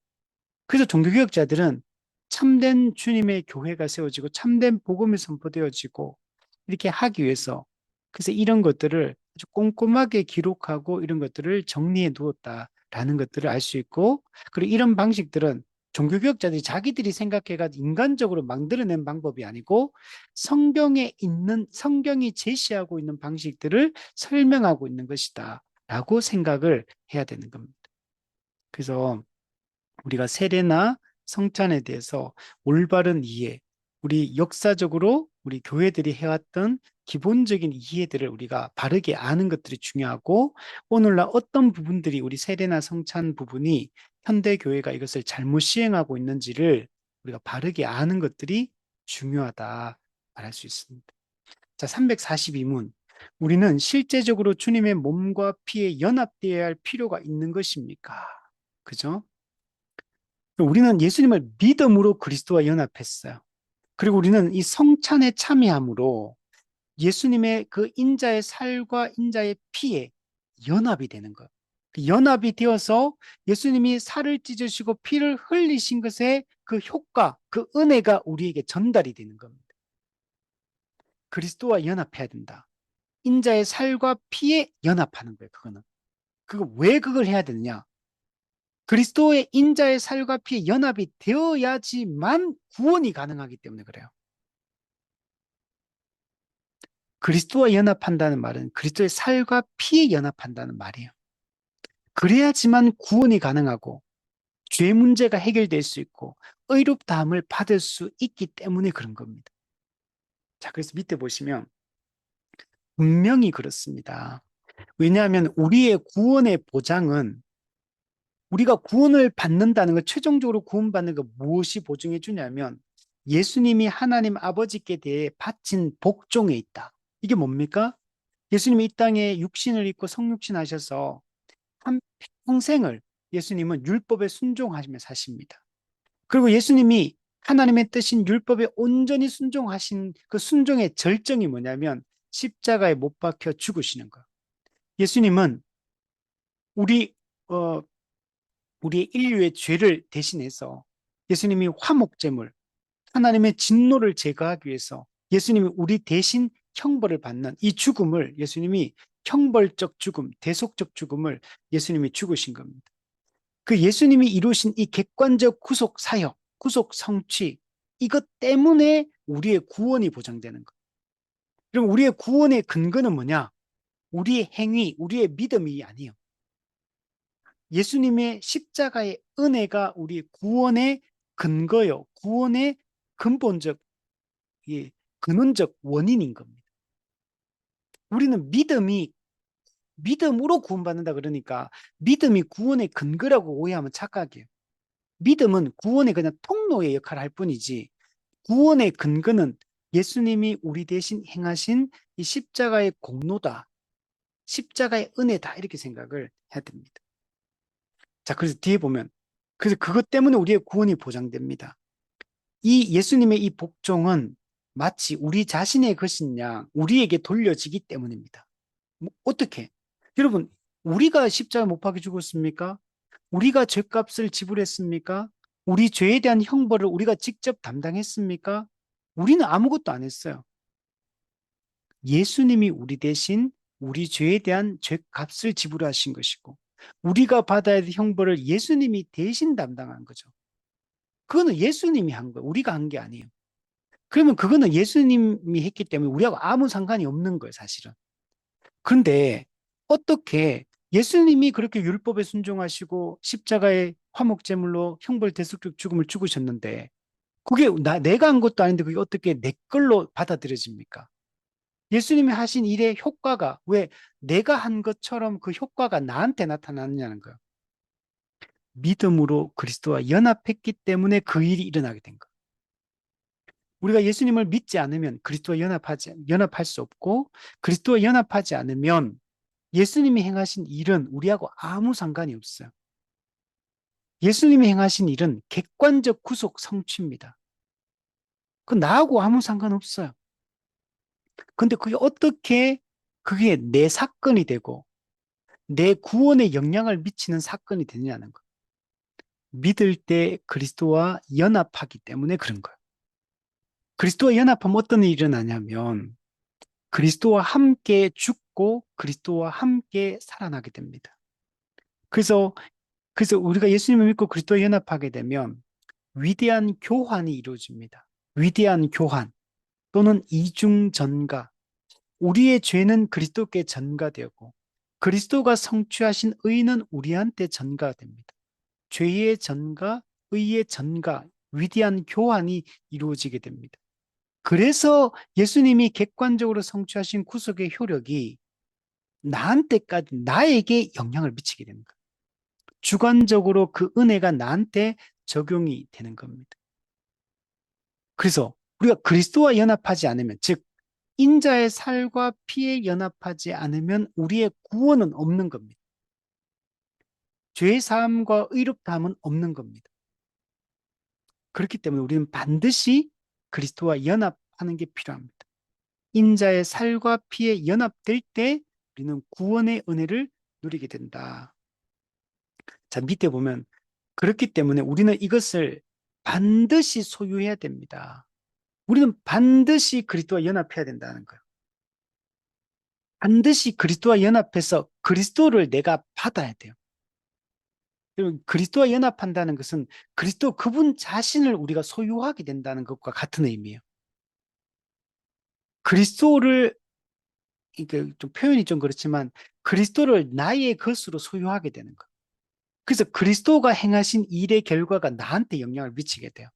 그래서 종교개혁자들은 참된 주님의 교회가 세워지고 참된 복음이 선포되어지고 이렇게 하기 위해서 그래서 이런 것들을 아주 꼼꼼하게 기록하고 이런 것들을 정리해 두었다라는 것들을 알 수 있고 그리고 이런 방식들은 종교개혁자들이 자기들이 생각해가지고 인간적으로 만들어낸 방법이 아니고 성경이 제시하고 있는 방식들을 설명하고 있는 것이다 라고 생각을 해야 되는 겁니다. 그래서 우리가 세례나 성찬에 대해서 올바른 이해, 우리 역사적으로 우리 교회들이 해왔던 기본적인 이해들을 우리가 바르게 아는 것들이 중요하고 오늘날 어떤 부분들이 우리 세례나 성찬 부분이 현대 교회가 이것을 잘못 시행하고 있는지를 우리가 바르게 아는 것들이 중요하다 말할 수 있습니다. 자, 342문. 우리는 실제적으로 주님의 몸과 피에 연합되어야 할 필요가 있는 것입니까? 그죠? 우리는 예수님을 믿음으로 그리스도와 연합했어요. 그리고 우리는 이 성찬에 참여함으로 예수님의 그 인자의 살과 인자의 피에 연합이 되는 거예요. 그 연합이 되어서 예수님이 살을 찢으시고 피를 흘리신 것의 그 효과, 그 은혜가 우리에게 전달이 되는 겁니다. 그리스도와 연합해야 된다. 인자의 살과 피에 연합하는 거예요. 그거는. 왜 그걸 해야 되느냐? 그리스도의 인자의 살과 피에 연합이 되어야지만 구원이 가능하기 때문에 그래요. 그리스도와 연합한다는 말은 그리스도의 살과 피에 연합한다는 말이에요. 그래야지만 구원이 가능하고 죄 문제가 해결될 수 있고 의롭다함을 받을 수 있기 때문에 그런 겁니다. 자, 그래서 밑에 보시면 분명히 그렇습니다. 왜냐하면 우리의 구원의 보장은 우리가 구원을 받는다는 것, 최종적으로 구원받는 것 무엇이 보증해 주냐면 예수님이 하나님 아버지께 대해 바친 복종에 있다. 이게 뭡니까? 예수님이 이 땅에 육신을 입고 성육신 하셔서 한 평생을 예수님은 율법에 순종하시며 사십니다. 그리고 예수님이 하나님의 뜻인 율법에 온전히 순종하신 그 순종의 절정이 뭐냐면 십자가에 못 박혀 죽으시는 거예요. 예수님은 우리 어, 우리 인류의 죄를 대신해서 예수님이 화목제물, 하나님의 진노를 제거하기 위해서 예수님이 우리 대신 형벌을 받는 이 죽음을 예수님이 형벌적 죽음, 대속적 죽음을 예수님이 죽으신 겁니다. 그 예수님이 이루신 이 객관적 구속 사역, 구속 성취, 이것 때문에 우리의 구원이 보장되는 것. 그럼 우리의 구원의 근거는 뭐냐? 우리의 행위, 우리의 믿음이 아니에요. 예수님의 십자가의 은혜가 우리 구원의 근거요. 구원의 근본적, 근원적 원인인 겁니다. 우리는 믿음으로 구원받는다 그러니까 믿음이 구원의 근거라고 오해하면 착각이에요. 믿음은 구원의 그냥 통로의 역할을 할 뿐이지 구원의 근거는 예수님이 우리 대신 행하신 이 십자가의 공로다. 십자가의 은혜다. 이렇게 생각을 해야 됩니다. 자, 그래서 뒤에 보면 그래서 그것 때문에 우리의 구원이 보장됩니다. 이 예수님의 이 복종은 마치 우리 자신의 것인 양 우리에게 돌려지기 때문입니다. 뭐 어떻게? 여러분, 우리가 십자가 못 박혀 죽었습니까? 우리가 죄값을 지불했습니까? 우리 죄에 대한 형벌을 우리가 직접 담당했습니까? 우리는 아무것도 안 했어요. 예수님이 우리 대신 우리 죄에 대한 죄값을 지불하신 것이고, 우리가 받아야 할 형벌을 예수님이 대신 담당한 거죠. 그거는 예수님이 한 거예요. 우리가 한 게 아니에요. 그러면 그거는 예수님이 했기 때문에 우리하고 아무 상관이 없는 거예요, 사실은. 그런데 어떻게 예수님이 그렇게 율법에 순종하시고 십자가의 화목제물로 형벌 대속적 죽음을 죽으셨는데 그게 내가 한 것도 아닌데 그게 어떻게 내 걸로 받아들여집니까? 예수님이 하신 일의 효과가 왜 내가 한 것처럼 그 효과가 나한테 나타나느냐는 거예요. 믿음으로 그리스도와 연합했기 때문에 그 일이 일어나게 된 거예요. 우리가 예수님을 믿지 않으면 그리스도와 연합할 수 없고 그리스도와 연합하지 않으면 예수님이 행하신 일은 우리하고 아무 상관이 없어요. 예수님이 행하신 일은 객관적 구속 성취입니다. 그 나하고 아무 상관없어요. 근데 그게 어떻게 그게 내 사건이 되고 내 구원에 영향을 미치는 사건이 되느냐는 거. 믿을 때 그리스도와 연합하기 때문에 그런 거예요. 그리스도와 연합하면 어떤 일이 일어나냐면 그리스도와 함께 죽고 그리스도와 함께 살아나게 됩니다. 그래서 우리가 예수님을 믿고 그리스도와 연합하게 되면 위대한 교환이 이루어집니다. 위대한 교환 또는 이중전가. 우리의 죄는 그리스도께 전가되고 그리스도가 성취하신 의는 우리한테 전가됩니다. 죄의 전가, 의의 전가, 위대한 교환이 이루어지게 됩니다. 그래서 예수님이 객관적으로 성취하신 구속의 효력이 나한테까지, 나에게 영향을 미치게 되는 거예요. 주관적으로 그 은혜가 나한테 적용이 되는 겁니다. 그래서 우리가 그리스도와 연합하지 않으면, 즉, 인자의 살과 피에 연합하지 않으면 우리의 구원은 없는 겁니다. 죄 사함과 의롭다함은 없는 겁니다. 그렇기 때문에 우리는 반드시 그리스도와 연합하는 게 필요합니다. 인자의 살과 피에 연합될 때 우리는 구원의 은혜를 누리게 된다. 자, 밑에 보면 그렇기 때문에 우리는 이것을 반드시 소유해야 됩니다. 우리는 반드시 그리스도와 연합해야 된다는 거예요. 반드시 그리스도와 연합해서 그리스도를 내가 받아야 돼요. 여러분, 그리스도와 연합한다는 것은 그리스도 그분 자신을 우리가 소유하게 된다는 것과 같은 의미예요. 그리스도를, 이게 좀 표현이 좀 그렇지만 그리스도를 나의 것으로 소유하게 되는 거예요. 그래서 그리스도가 행하신 일의 결과가 나한테 영향을 미치게 돼요.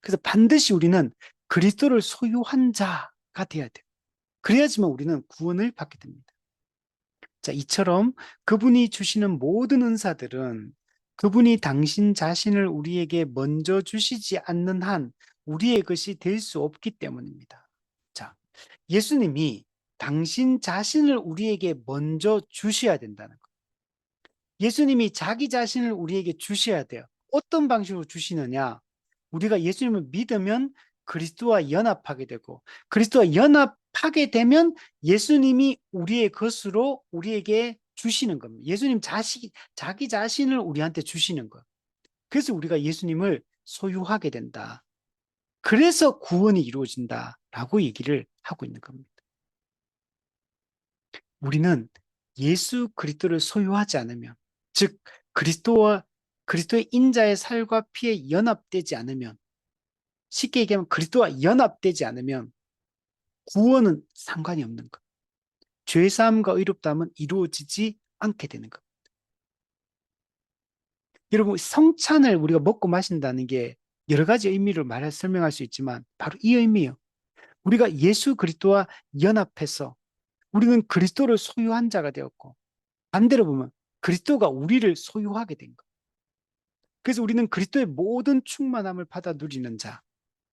그래서 반드시 우리는 그리스도를 소유한 자가 돼야 돼요. 그래야지만 우리는 구원을 받게 됩니다. 자, 이처럼 그분이 주시는 모든 은사들은 그분이 당신 자신을 우리에게 먼저 주시지 않는 한 우리의 것이 될 수 없기 때문입니다. 자, 예수님이 당신 자신을 우리에게 먼저 주셔야 된다는 거예요. 예수님이 자기 자신을 우리에게 주셔야 돼요. 어떤 방식으로 주시느냐? 우리가 예수님을 믿으면 그리스도와 연합하게 되고 그리스도와 연합하게 되면 예수님이 우리의 것으로 우리에게 주시는 겁니다. 예수님 자기 자신을 우리한테 주시는 거예요. 그래서 우리가 예수님을 소유하게 된다. 그래서 구원이 이루어진다라고 얘기를 하고 있는 겁니다. 우리는 예수 그리스도를 소유하지 않으면, 즉 그리스도의 인자의 살과 피에 연합되지 않으면, 쉽게 얘기하면 그리스도와 연합되지 않으면 구원은 상관이 없는 것. 죄사함과 의롭다함은 이루어지지 않게 되는 것. 여러분, 성찬을 우리가 먹고 마신다는 게 여러 가지 의미를 설명할 수 있지만 바로 이 의미예요. 우리가 예수 그리스도와 연합해서 우리는 그리스도를 소유한 자가 되었고 반대로 보면 그리스도가 우리를 소유하게 된 것. 그래서 우리는 그리스도의 모든 충만함을 받아 누리는 자.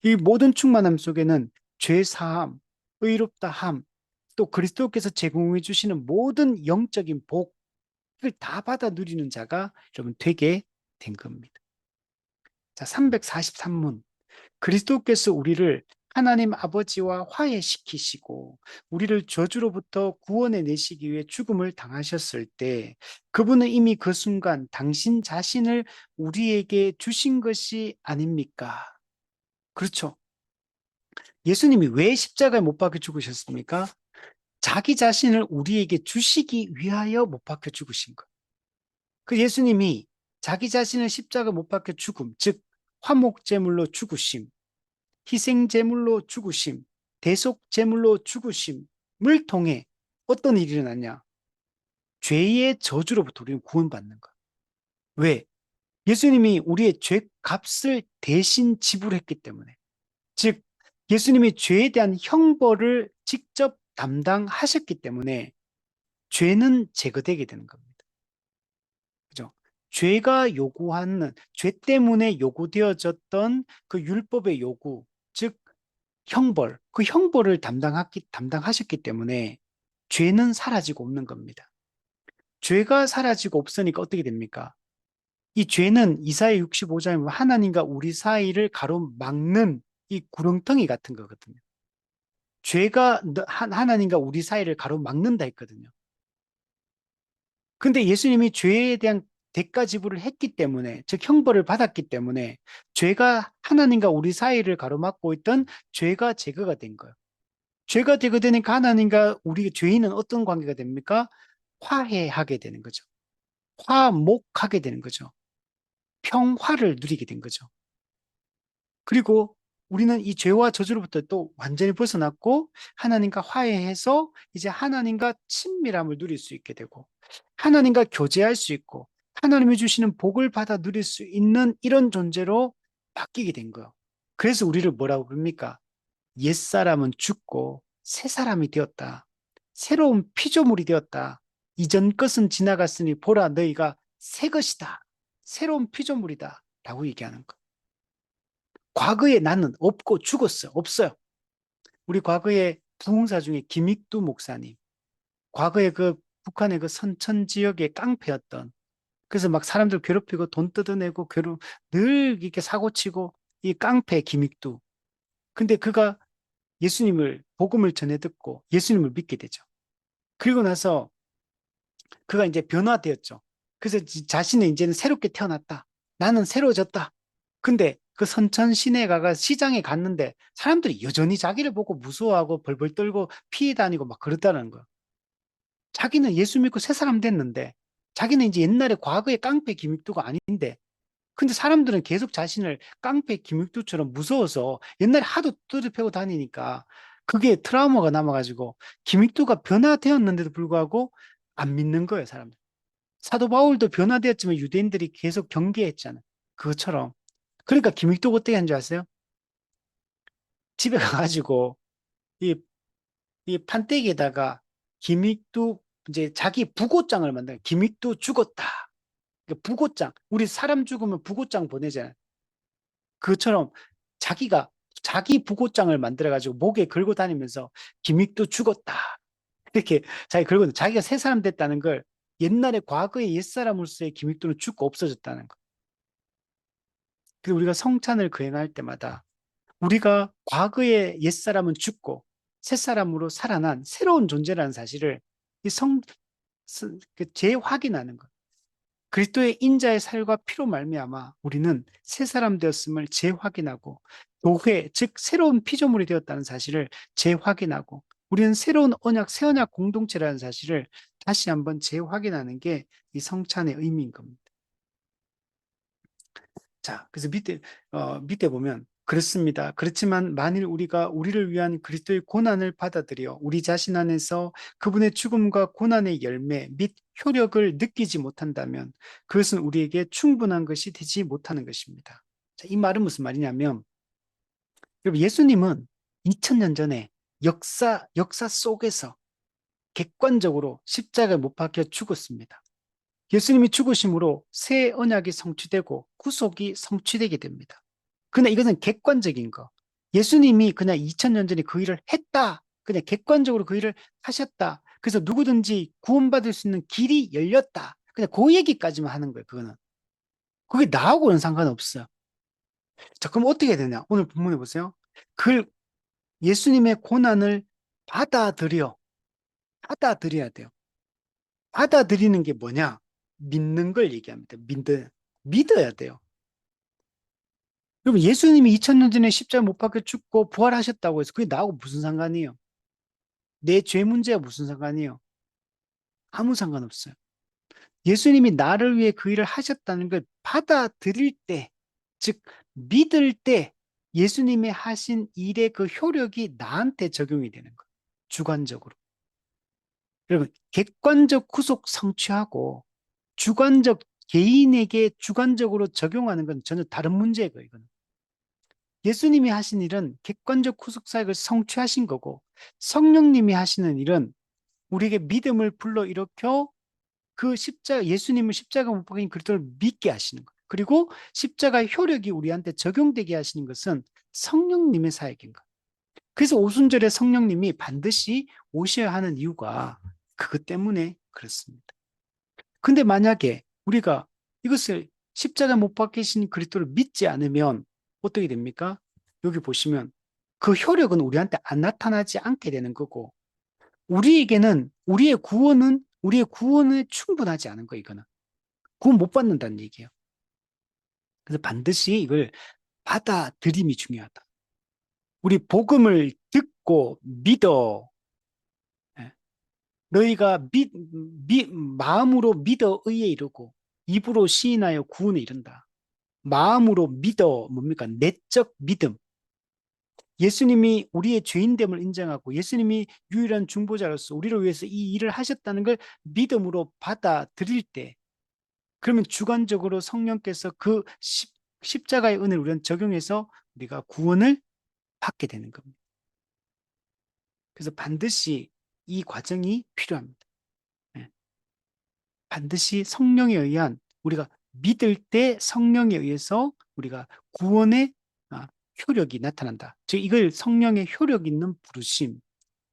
이 모든 충만함 속에는 죄 사함, 의롭다함, 또 그리스도께서 제공해 주시는 모든 영적인 복, 이걸 다 받아 누리는 자가 여러분 되게 된 겁니다. 자, 343문. 그리스도께서 우리를 하나님 아버지와 화해시키시고 우리를 저주로부터 구원해 내시기 위해 죽음을 당하셨을 때 그분은 이미 그 순간 당신 자신을 우리에게 주신 것이 아닙니까? 그렇죠. 예수님이 왜 십자가에 못 박혀 죽으셨습니까? 자기 자신을 우리에게 주시기 위하여 못 박혀 죽으신 거예요. 그 예수님이 자기 자신을 십자가 못 박혀 죽음, 즉 화목제물로 죽으심, 희생제물로 죽으심, 대속제물로 죽으심을 통해 어떤 일이 일어났냐? 죄의 저주로부터 우리는 구원받는 거야. 왜? 예수님이 우리의 죄 값을 대신 지불했기 때문에. 즉, 예수님이 죄에 대한 형벌을 직접 담당하셨기 때문에 죄는 제거되게 되는 겁니다. 그죠? 죄 때문에 요구되어졌던 그 율법의 요구, 즉, 형벌, 그 형벌을 담당하셨기 때문에 죄는 사라지고 없는 겁니다. 죄가 사라지고 없으니까 어떻게 됩니까? 이 죄는 이사야 65장에 보면 하나님과 우리 사이를 가로막는 이 구렁텅이 같은 거거든요. 죄가 하나님과 우리 사이를 가로막는다 했거든요. 근데 예수님이 죄에 대한 대가 지불을 했기 때문에, 즉 형벌을 받았기 때문에 죄가 하나님과 우리 사이를 가로막고 있던 죄가 제거가 된 거예요. 죄가 제거되니까 하나님과 우리 죄인은 어떤 관계가 됩니까? 화해하게 되는 거죠. 화목하게 되는 거죠. 평화를 누리게 된 거죠. 그리고 우리는 이 죄와 저주로부터 또 완전히 벗어났고 하나님과 화해해서 이제 하나님과 친밀함을 누릴 수 있게 되고 하나님과 교제할 수 있고 하나님이 주시는 복을 받아 누릴 수 있는 이런 존재로 바뀌게 된 거예요. 그래서 우리를 뭐라고 부릅니까? 옛사람은 죽고 새 사람이 되었다. 새로운 피조물이 되었다. 이전 것은 지나갔으니 보라 너희가 새 것이다. 새로운 피조물이다. 라고 얘기하는 거. 과거에 나는 없고 죽었어요. 없어요. 우리 과거에 부흥사 중에 김익두 목사님. 과거에 그 북한의 그 선천 지역의 깡패였던 그래서 막 사람들 괴롭히고 돈 뜯어내고 늘 이렇게 사고치고 이 깡패 김익두. 근데 그가 예수님을 복음을 전해 듣고 예수님을 믿게 되죠. 그리고 나서 그가 이제 변화되었죠. 그래서 자신은 이제는 새롭게 태어났다. 나는 새로워졌다. 근데 그 선천 시내가가 시장에 갔는데 사람들이 여전히 자기를 보고 무서워하고 벌벌 떨고 피해 다니고 막 그랬다는 거야. 자기는 예수 믿고 새 사람 됐는데 자기는 이제 옛날에 과거의 깡패 김익두가 아닌데 근데 사람들은 계속 자신을 깡패 김익두처럼 무서워서 옛날에 하도 뚜드 패고 다니니까 그게 트라우마가 남아가지고 김익두가 변화되었는데도 불구하고 안 믿는 거예요, 사람들. 사도 바울도 변화되었지만 유대인들이 계속 경계했잖아요. 그것처럼. 그러니까 김익두가 어떻게 한 줄 아세요? 집에 가가지고 이, 이 판때기에다가 김익두 이제 자기 부고장을 만들어. 김익두 죽었다. 그러니까 부고장. 우리 사람 죽으면 부고장 보내잖아요. 그것처럼 자기가 자기 부고장을 만들어가지고 목에 걸고 다니면서 김익두 죽었다. 이렇게 자기 걸고 자기가 새 사람 됐다는 걸 옛날에 과거의 옛사람으로서의 김익두는 죽고 없어졌다는 거. 그래서 우리가 성찬을 거행할 때마다 우리가 과거의 옛사람은 죽고 새사람으로 살아난 새로운 존재라는 사실을 이 재확인하는 것. 그리스도의 인자의 살과 피로 말미암아 우리는 새 사람 되었음을 재확인하고 교회, 즉 새로운 피조물이 되었다는 사실을 재확인하고 우리는 새로운 언약, 새 언약 공동체라는 사실을 다시 한번 재확인하는 게 이 성찬의 의미인 겁니다. 자, 그래서 밑에 보면 그렇습니다. 그렇지만 만일 우리가 우리를 위한 그리스도의 고난을 받아들여 우리 자신 안에서 그분의 죽음과 고난의 열매 및 효력을 느끼지 못한다면 그것은 우리에게 충분한 것이 되지 못하는 것입니다. 자, 이 말은 무슨 말이냐면 여러분 예수님은 2000년 전에 역사 속에서 객관적으로 십자가에 못 박혀 죽었습니다. 예수님이 죽으심으로 새 언약이 성취되고 구속이 성취되게 됩니다. 그러나 이것은 객관적인 거. 예수님이 그냥 2000년 전에 그 일을 했다. 그냥 객관적으로 그 일을 하셨다. 그래서 누구든지 구원받을 수 있는 길이 열렸다. 그냥 그 얘기까지만 하는 거예요. 그거는. 그게 나하고는 상관없어요. 자, 그럼 어떻게 해야 되냐? 오늘 본문에 보세요. 그 예수님의 고난을 받아들여. 받아들여야 돼요. 받아들이는 게 뭐냐? 믿는 걸 얘기합니다. 믿어야 돼요. 여러분, 예수님이 2000년 전에 십자가 못 박혀 죽고 부활하셨다고 해서 그게 나하고 무슨 상관이에요? 내 죄 문제와 무슨 상관이에요? 아무 상관없어요. 예수님이 나를 위해 그 일을 하셨다는 걸 받아들일 때, 즉, 믿을 때 예수님이 하신 일의 그 효력이 나한테 적용이 되는 거예요. 주관적으로. 여러분, 객관적 구속 성취하고 주관적 개인에게 주관적으로 적용하는 건 전혀 다른 문제예요, 이거는. 예수님이 하신 일은 객관적 구속 사역을 성취하신 거고 성령님이 하시는 일은 우리에게 믿음을 불러일으켜 그 예수님을 십자가 못 박힌 그리스도를 믿게 하시는 거예요. 그리고 십자가의 효력이 우리한테 적용되게 하시는 것은 성령님의 사역인 거예요. 그래서 오순절에 성령님이 반드시 오셔야 하는 이유가 그것 때문에 그렇습니다. 근데 만약에 우리가 이것을 십자가 못 박히신 그리스도를 믿지 않으면 어떻게 됩니까? 여기 보시면 그 효력은 우리한테 안 나타나지 않게 되는 거고 우리에게는 우리의 구원에 충분하지 않은 거 이거는 구원 못 받는다는 얘기예요. 그래서 반드시 이걸 받아들임이 중요하다. 우리 복음을 듣고 믿어. 예. 너희가 마음으로 믿어 의에 이르고 입으로 시인하여 구원에 이른다. 마음으로 믿어 뭡니까? 내적 믿음. 예수님이 우리의 죄인됨을 인정하고 예수님이 유일한 중보자로서 우리를 위해서 이 일을 하셨다는 걸 믿음으로 받아들일 때 그러면 주관적으로 성령께서 그 십자가의 은혜를 우리는 적용해서 우리가 구원을 받게 되는 겁니다. 그래서 반드시 이 과정이 필요합니다. 네. 반드시 성령에 의한 우리가 믿을 때 성령에 의해서 우리가 구원의 효력이 나타난다. 즉 이걸 성령의 효력 있는 부르심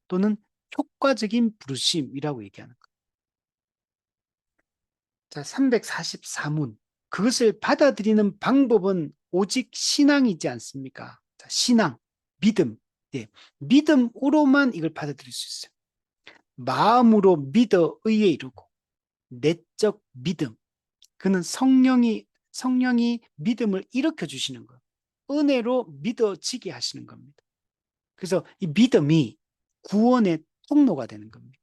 또는 효과적인 부르심이라고 얘기하는 거예요. 자, 344문. 그것을 받아들이는 방법은 오직 신앙이지 않습니까? 자, 신앙, 믿음. 예, 믿음으로만 이걸 받아들일 수 있어요. 마음으로 믿어 의에 이르고 내적 믿음. 그는 성령이 믿음을 일으켜 주시는 거예요. 은혜로 믿어지게 하시는 겁니다. 그래서 이 믿음이 구원의 통로가 되는 겁니다.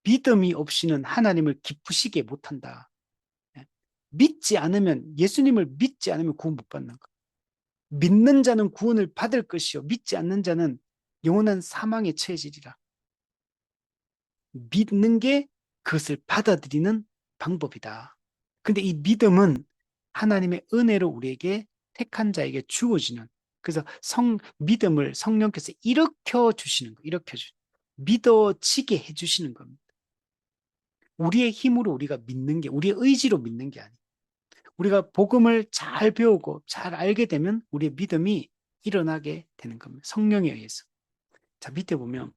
믿음이 없이는 하나님을 기쁘시게 못한다. 예. 예수님을 믿지 않으면 구원 못 받는 거. 믿는 자는 구원을 받을 것이요. 믿지 않는 자는 영원한 사망에 처해지리라. 믿는 게 그것을 받아들이는 방법이다. 근데 이 믿음은 하나님의 은혜로 우리에게 택한 자에게 주어지는 그래서 믿음을 성령께서 일으켜 주시는 거, 믿어지게 해 주시는 겁니다. 우리의 힘으로 우리가 믿는 게 우리의 의지로 믿는 게 아니에요. 우리가 복음을 잘 배우고 잘 알게 되면 우리의 믿음이 일어나게 되는 겁니다. 성령에 의해서. 자, 밑에 보면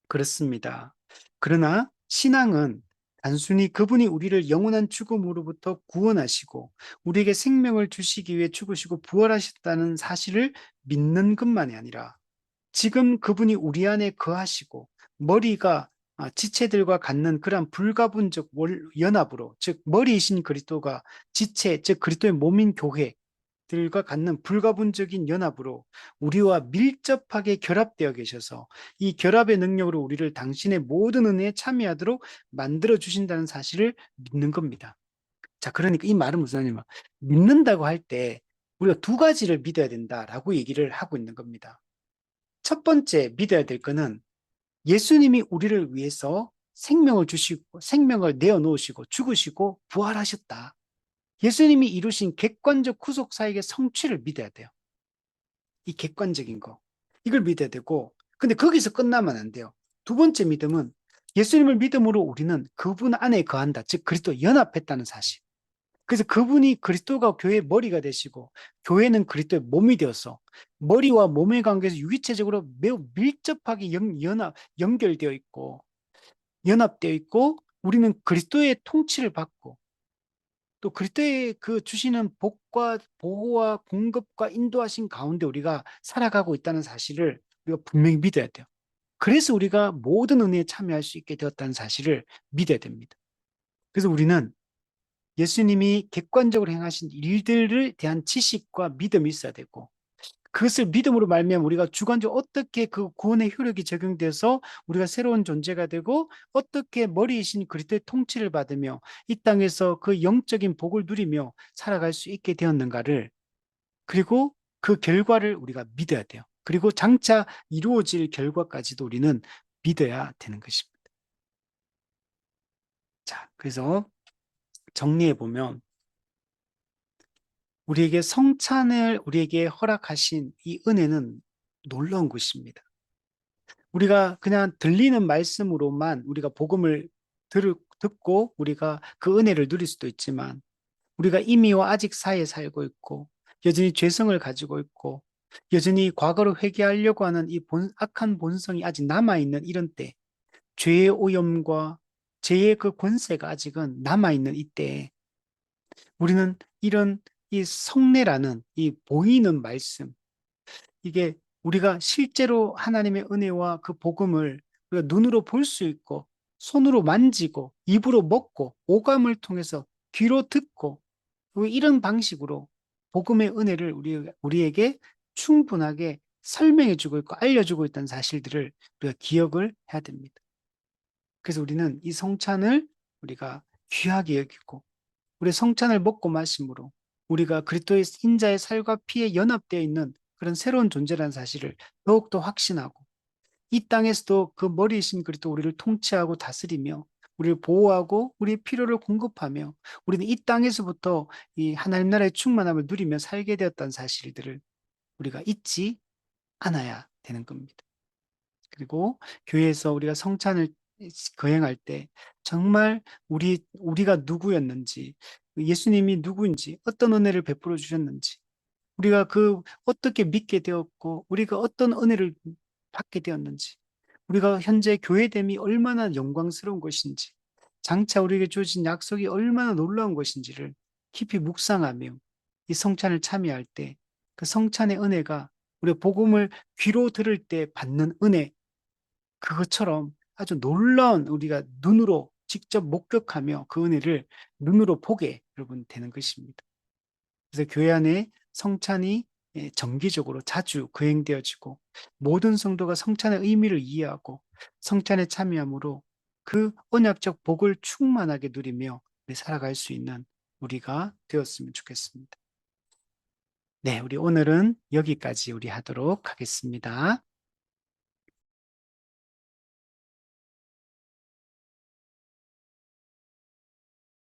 그렇습니다. 그러나 신앙은 단순히 그분이 우리를 영원한 죽음으로부터 구원하시고 우리에게 생명을 주시기 위해 죽으시고 부활하셨다는 사실을 믿는 것만이 아니라 지금 그분이 우리 안에 거하시고 머리가 지체들과 갖는 그러한 불가분적 연합으로 즉 머리이신 그리스도가 지체 즉 그리스도의 몸인 교회들과 갖는 불가분적인 연합으로 우리와 밀접하게 결합되어 계셔서 이 결합의 능력으로 우리를 당신의 모든 은혜에 참여하도록 만들어 주신다는 사실을 믿는 겁니다. 자, 그러니까 이 말은 무슨 말이냐면 믿는다고 할 때 우리가 두 가지를 믿어야 된다라고 얘기를 하고 있는 겁니다. 첫 번째 믿어야 될 거는 예수님이 우리를 위해서 생명을 주시고 생명을 내어놓으시고 죽으시고 부활하셨다. 예수님이 이루신 객관적 구속 사역의 성취를 믿어야 돼요. 이 객관적인 거. 이걸 믿어야 되고 근데 거기서 끝나면 안 돼요. 두 번째 믿음은 예수님을 믿음으로 우리는 그분 안에 거한다. 즉 그리스도 연합했다는 사실. 그래서 그분이 그리스도가 교회의 머리가 되시고 교회는 그리스도의 몸이 되어서 머리와 몸의 관계에서 유기체적으로 매우 밀접하게 연결되어 있고 연합되어 있고 우리는 그리스도의 통치를 받고 또 그리스도의 그 주시는 복과 보호와 공급과 인도하신 가운데 우리가 살아가고 있다는 사실을 우리가 분명히 믿어야 돼요. 그래서 우리가 모든 은혜에 참여할 수 있게 되었다는 사실을 믿어야 됩니다. 그래서 우리는 예수님이 객관적으로 행하신 일들을 대한 지식과 믿음이 있어야 되고, 그것을 믿음으로 말미암아 우리가 주관적으로 어떻게 그 구원의 효력이 적용돼서 우리가 새로운 존재가 되고, 어떻게 머리이신 그리스도의 통치를 받으며 이 땅에서 그 영적인 복을 누리며 살아갈 수 있게 되었는가를, 그리고 그 결과를 우리가 믿어야 돼요. 그리고 장차 이루어질 결과까지도 우리는 믿어야 되는 것입니다. 자, 그래서 정리해 보면 우리에게 성찬을 우리에게 허락하신 이 은혜는 놀라운 것입니다. 우리가 그냥 들리는 말씀으로만 우리가 복음을 듣고 우리가 그 은혜를 누릴 수도 있지만, 우리가 이미와 아직 사이에 살고 있고 여전히 죄성을 가지고 있고 여전히 과거를 회개하려고 하는 이 악한 본성이 아직 남아있는 이런 때, 죄의 오염과 죄의 그 권세가 아직은 남아있는 이때에 우리는 이런 이 성례라는 이 보이는 말씀, 이게 우리가 실제로 하나님의 은혜와 그 복음을 우리가 눈으로 볼 수 있고 손으로 만지고 입으로 먹고 오감을 통해서 귀로 듣고 이런 방식으로 복음의 은혜를 우리에게 충분하게 설명해 주고 있고 알려주고 있다는 사실들을 우리가 기억을 해야 됩니다. 그래서 우리는 이 성찬을 우리가 귀하게 여기고, 우리 성찬을 먹고 마심으로 우리가 그리스도의 인자의 살과 피에 연합되어 있는 그런 새로운 존재라는 사실을 더욱더 확신하고, 이 땅에서도 그 머리이신 그리스도 우리를 통치하고 다스리며 우리를 보호하고 우리의 필요를 공급하며 우리는 이 땅에서부터 이 하나님 나라의 충만함을 누리며 살게 되었다는 사실들을 우리가 잊지 않아야 되는 겁니다. 그리고 교회에서 우리가 성찬을 거행할 때 정말 우리가 누구였는지, 예수님이 누구인지, 어떤 은혜를 베풀어 주셨는지, 우리가 그 어떻게 믿게 되었고 우리가 어떤 은혜를 받게 되었는지, 우리가 현재 교회됨이 얼마나 영광스러운 것인지, 장차 우리에게 주어진 약속이 얼마나 놀라운 것인지를 깊이 묵상하며 이 성찬을 참여할 때 그 성찬의 은혜가 우리가 복음을 귀로 들을 때 받는 은혜, 그것처럼 아주 놀라운, 우리가 눈으로 직접 목격하며 그 은혜를 눈으로 보게 여러분 되는 것입니다. 그래서 교회 안에 성찬이 정기적으로 자주 거행되어지고 모든 성도가 성찬의 의미를 이해하고 성찬에 참여함으로 그 언약적 복을 충만하게 누리며 살아갈 수 있는 우리가 되었으면 좋겠습니다. 네, 우리 오늘은 여기까지 우리 하도록 하겠습니다.